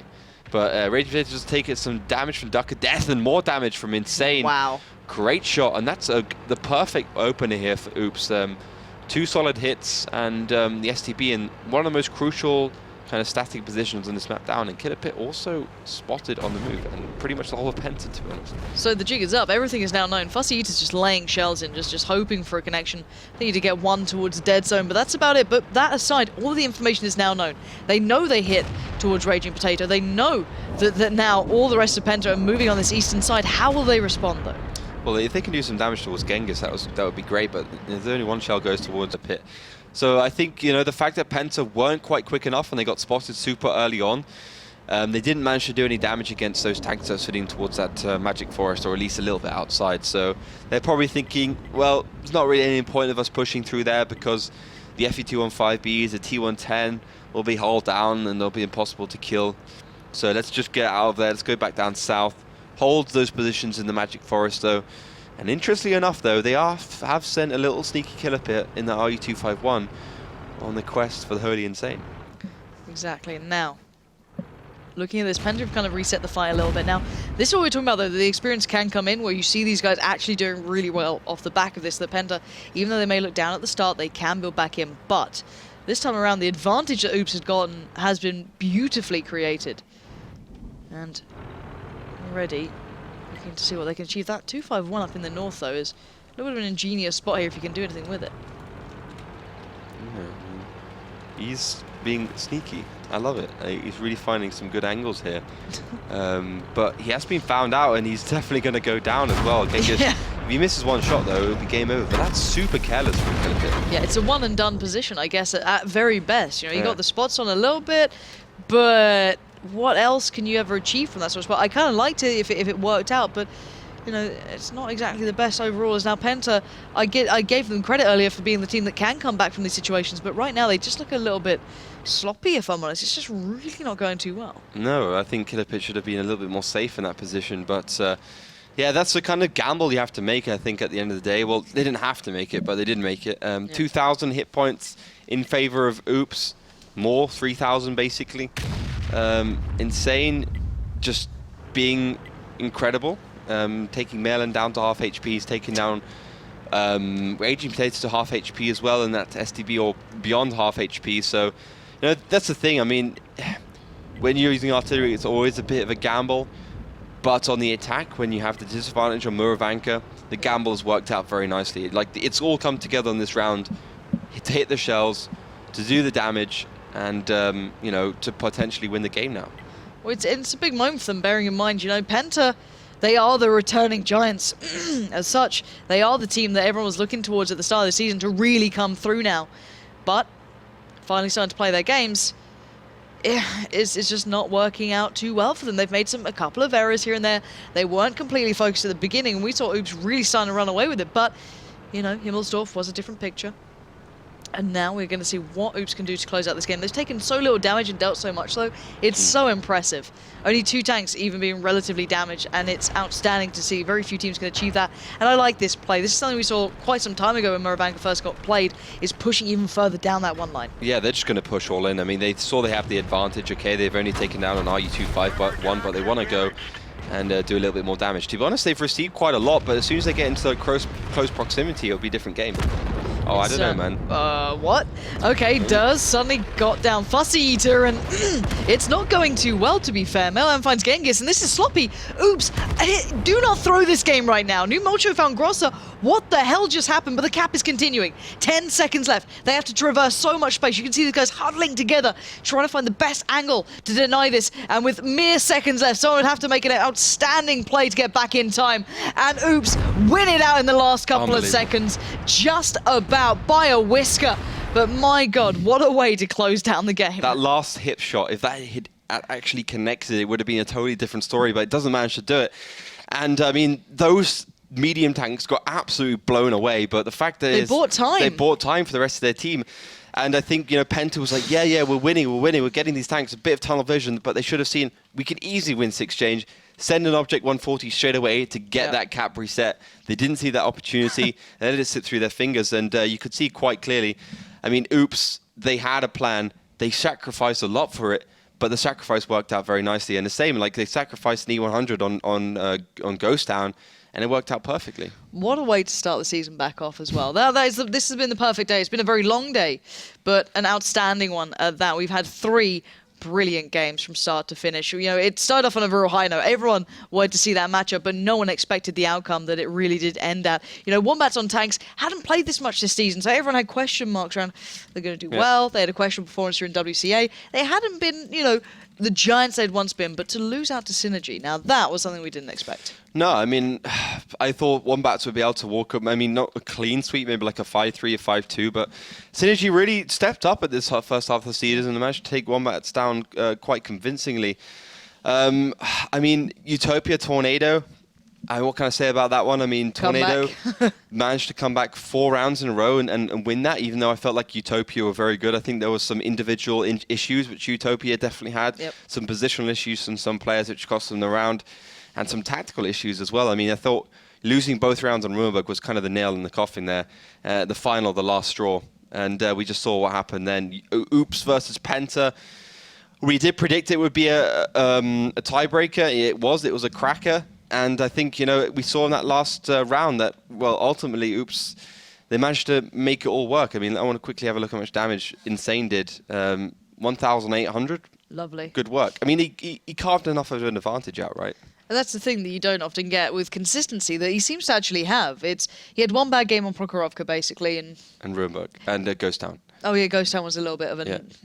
But Rage Potato just taking some damage from Duck of Death and more damage from Insane. Wow. Great shot, and that's the perfect opener here for Oops. 2 solid hits and the STB in one of the most crucial kind of static positions on this map down, and Killer Pit also spotted on the move, and pretty much the whole of Penta, to be honest. So the jig is up. Everything is now known. Fussy Eater's just laying shells in, just hoping for a connection. They need to get one towards the dead zone, but that's about it. But that aside, all the information is now known. They know they hit towards Raging Potato. They know that now all the rest of Penta are moving on this eastern side. How will they respond, though? Well, if they can do some damage towards Genghis, that would be great, but there's only one shell goes towards the pit. So I think, the fact that Penta weren't quite quick enough and they got spotted super early on, they didn't manage to do any damage against those tanks that are sitting towards that Magic Forest, or at least a little bit outside. So they're probably thinking, well, there's not really any point of us pushing through there because the FE215Bs, the T110 will be hauled down and they'll be impossible to kill. So let's just get out of there. Let's go back down south. Hold those positions in the Magic Forest, though. And interestingly enough, though, they have sent a little sneaky Killer Pit in the RU251 on the quest for the Holy Insane. Exactly. And now, looking at this, Penta have kind of reset the fight a little bit. Now, This is what we're talking about, though. The experience can come in where you see these guys actually doing really well off the back of this. The Penta, even though they may look down at the start, they can build back in. But this time around, the advantage that Oops has gotten has been beautifully created. And already looking to see what they can achieve. That 2-5-1 up in the north, though, is a little bit of an ingenious spot here if you can do anything with it. Yeah, he's being sneaky. I love it. He's really finding some good angles here. But he has been found out, and he's definitely going to go down as well. Yeah. If he misses one shot, though, it'll be game over. But that's super careless from Philippit. Yeah, it's a one and done position, I guess, at very best. You know, you got the spots on a little bit, but what else can you ever achieve from that sort of spot? I kind of liked it if it worked out, but you know, it's not exactly the best overall. As now Penta, I gave them credit earlier for being the team that can come back from these situations, but right now they just look a little bit sloppy, if I'm honest. It's just really not going too well. No, I think Philippit should have been a little bit more safe in that position, but yeah, that's the kind of gamble you have to make, I think, at the end of the day. Well, they didn't have to make it, but they did make it. 2,000 hit points in favor of Oops. More, 3,000 basically. Insane, just being incredible. Taking Melon down to half HP, he's taking down Raging Potato to half HP as well, and that STB or beyond half HP. So, you know, that's the thing. I mean, when you're using artillery, it's always a bit of a gamble. But on the attack, when you have the disadvantage on Muravanka, the gamble has worked out very nicely. Like, it's all come together in this round to hit the shells, to do the damage, and you know, to potentially win the game now. Well, it's a big moment for them, bearing in mind, you know, Penta, they are the returning giants. As such, they are the team that everyone was looking towards at the start of the season to really come through now. But finally starting to play their games, it's just not working out too well for them. They've made a couple of errors here and there. They weren't completely focused at the beginning, and we saw Oops really starting to run away with it. But, you know, Himmelsdorf was a different picture. And now we're going to see what Oops can do to close out this game. They've taken so little damage and dealt so much, though. It's so impressive. Only 2 tanks even being relatively damaged, and it's outstanding to see. Very few teams can achieve that. And I like this play. This is something we saw quite some time ago when Muravanka first got played, is pushing even further down that one line. Yeah, they're just going to push all in. I mean, they saw they have the advantage. Okay, they've only taken down an RU-251, but they want to go and do a little bit more damage. To be honest, they've received quite a lot, but as soon as they get into the close proximity, it'll be a different game. Oh, I don't know, man. What? Okay, Durs suddenly got down Fussy Eater, and it's not going too well, to be fair. Melan finds Genghis, and this is sloppy. Oops, do not throw this game right now. New Molcho found Grosser. What the hell just happened? But the cap is continuing. 10 seconds left. They have to traverse so much space. You can see these guys huddling together, trying to find the best angle to deny this. And with mere seconds left, someone would have to make an outstanding play to get back in time. And Oops win it out in the last couple of seconds. Just about by a whisker. But my God, what a way to close down the game. That last hip shot, if that had actually connected, it would have been a totally different story, but it doesn't manage to do it. And I mean, those medium tanks got absolutely blown away, but the fact that they bought time for the rest of their team. And I think, you know, Penta was like, yeah, we're winning, we're getting these tanks, a bit of tunnel vision, but they should have seen we can easily win 6-exchange, send an object 140 straight away to get that cap reset. They didn't see that opportunity, they let it slip through their fingers, and you could see quite clearly, I mean, Oops, they had a plan, they sacrificed a lot for it, but the sacrifice worked out very nicely. And the same, like they sacrificed an E100 on Ghost Town, and it worked out perfectly. What a way to start the season back off as well. This has been the perfect day. It's been a very long day, but an outstanding one at that. We've had 3 brilliant games from start to finish. You know, it started off on a real high note. Everyone wanted to see that matchup, but no one expected the outcome that it really did end at. You know, Wombats on tanks hadn't played this much this season, so everyone had question marks around they're going to do well. They had a questionable performance during WCA. They hadn't been, you know, the giants they'd once been, but to lose out to Synergy, now that was something we didn't expect. No, I mean, I thought Wombats would be able to walk up, I mean, not a clean sweep, maybe like a 5-3, a 5-2, but Synergy really stepped up at this first half of the season and managed to take Wombats down quite convincingly. I mean, Utopia Tornado, what can I say about that one? I mean, Tornado managed to come back 4 rounds in a row and win that, even though I felt like Utopia were very good. I think there was some individual issues which Utopia definitely had, some positional issues from some players which cost them the round, and some tactical issues as well. I mean, I thought losing both rounds on Runeberg was kind of the nail in the coffin there, the final, the last straw. And we just saw what happened then. Oops versus Penta. We did predict it would be a tiebreaker. It was a cracker. And I think, we saw in that last round that, well, ultimately, Oops, they managed to make it all work. I mean, I want to quickly have a look how much damage Insane did. 1,800. Lovely. Good work. I mean, he carved enough of an advantage out, right? And that's the thing that you don't often get with consistency that he seems to actually have. He had one bad game on Prokhorovka, basically, and Ruinberg. And Ghost Town. Oh yeah, Ghost Town was a little bit of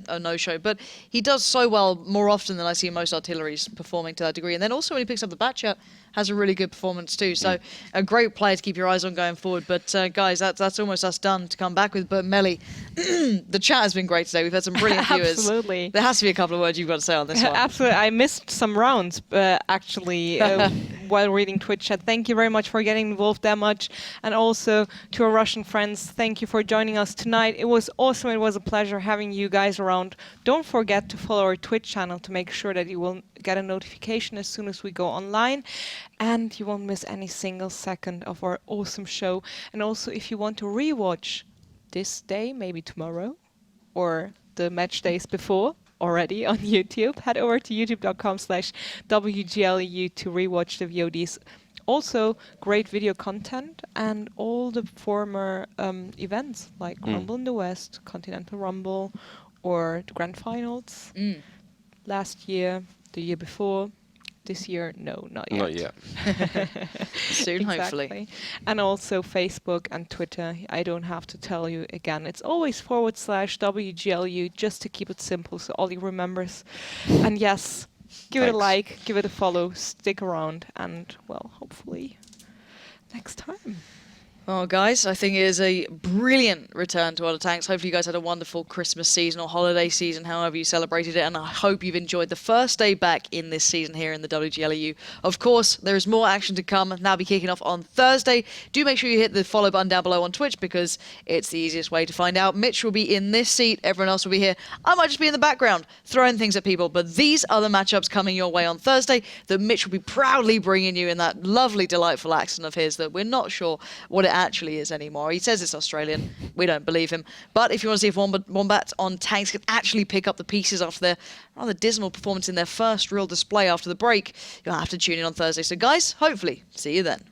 a no-show, but he does so well more often than I see most artilleries performing to that degree. And then also when he picks up the Batchat, has a really good performance too. So a great player to keep your eyes on going forward. But guys, that's almost us done to come back with. But Melly, the chat has been great today. We've had some brilliant viewers. Absolutely. There has to be a couple of words you've got to say on this one. Absolutely. I missed some rounds, actually, while reading Twitch chat. Thank you very much for getting involved that much. And also to our Russian friends, thank you for joining us tonight. It was awesome. It was a pleasure having you guys around. Don't forget to follow our Twitch channel to make sure that you will get a notification as soon as we go online. And you won't miss any single second of our awesome show. And also, if you want to rewatch this day, maybe tomorrow, or the match days before, already on YouTube, head over to youtube.com/WGLEU to rewatch the VODs. Also, great video content and all the former events like Rumble in the West, Continental Rumble, or the Grand Finals last year, the year before. This year, no, not yet. Not yet. Soon, hopefully. And also Facebook and Twitter. I don't have to tell you again. It's always /WGLEU just to keep it simple so Ollie remembers. And yes, give it a like, give it a follow, stick around, and, well, hopefully next time. Well, guys, I think it is a brilliant return to World of Tanks. Hopefully you guys had a wonderful Christmas season or holiday season, however you celebrated it, and I hope you've enjoyed the first day back in this season here in the WGLEU. Of course, there is more action to come. That'll be kicking off on Thursday. Do make sure you hit the follow button down below on Twitch because it's the easiest way to find out. Mitch will be in this seat. Everyone else will be here. I might just be in the background throwing things at people, but these are the matchups coming your way on Thursday that Mitch will be proudly bringing you in that lovely, delightful accent of his that we're not sure what it actually is anymore. He says it's Australian. We don't believe him. But if you want to see if Wombat on Tanks can actually pick up the pieces after their rather dismal performance in their first real display after the break, you'll have to tune in on Thursday. So guys, hopefully, see you then.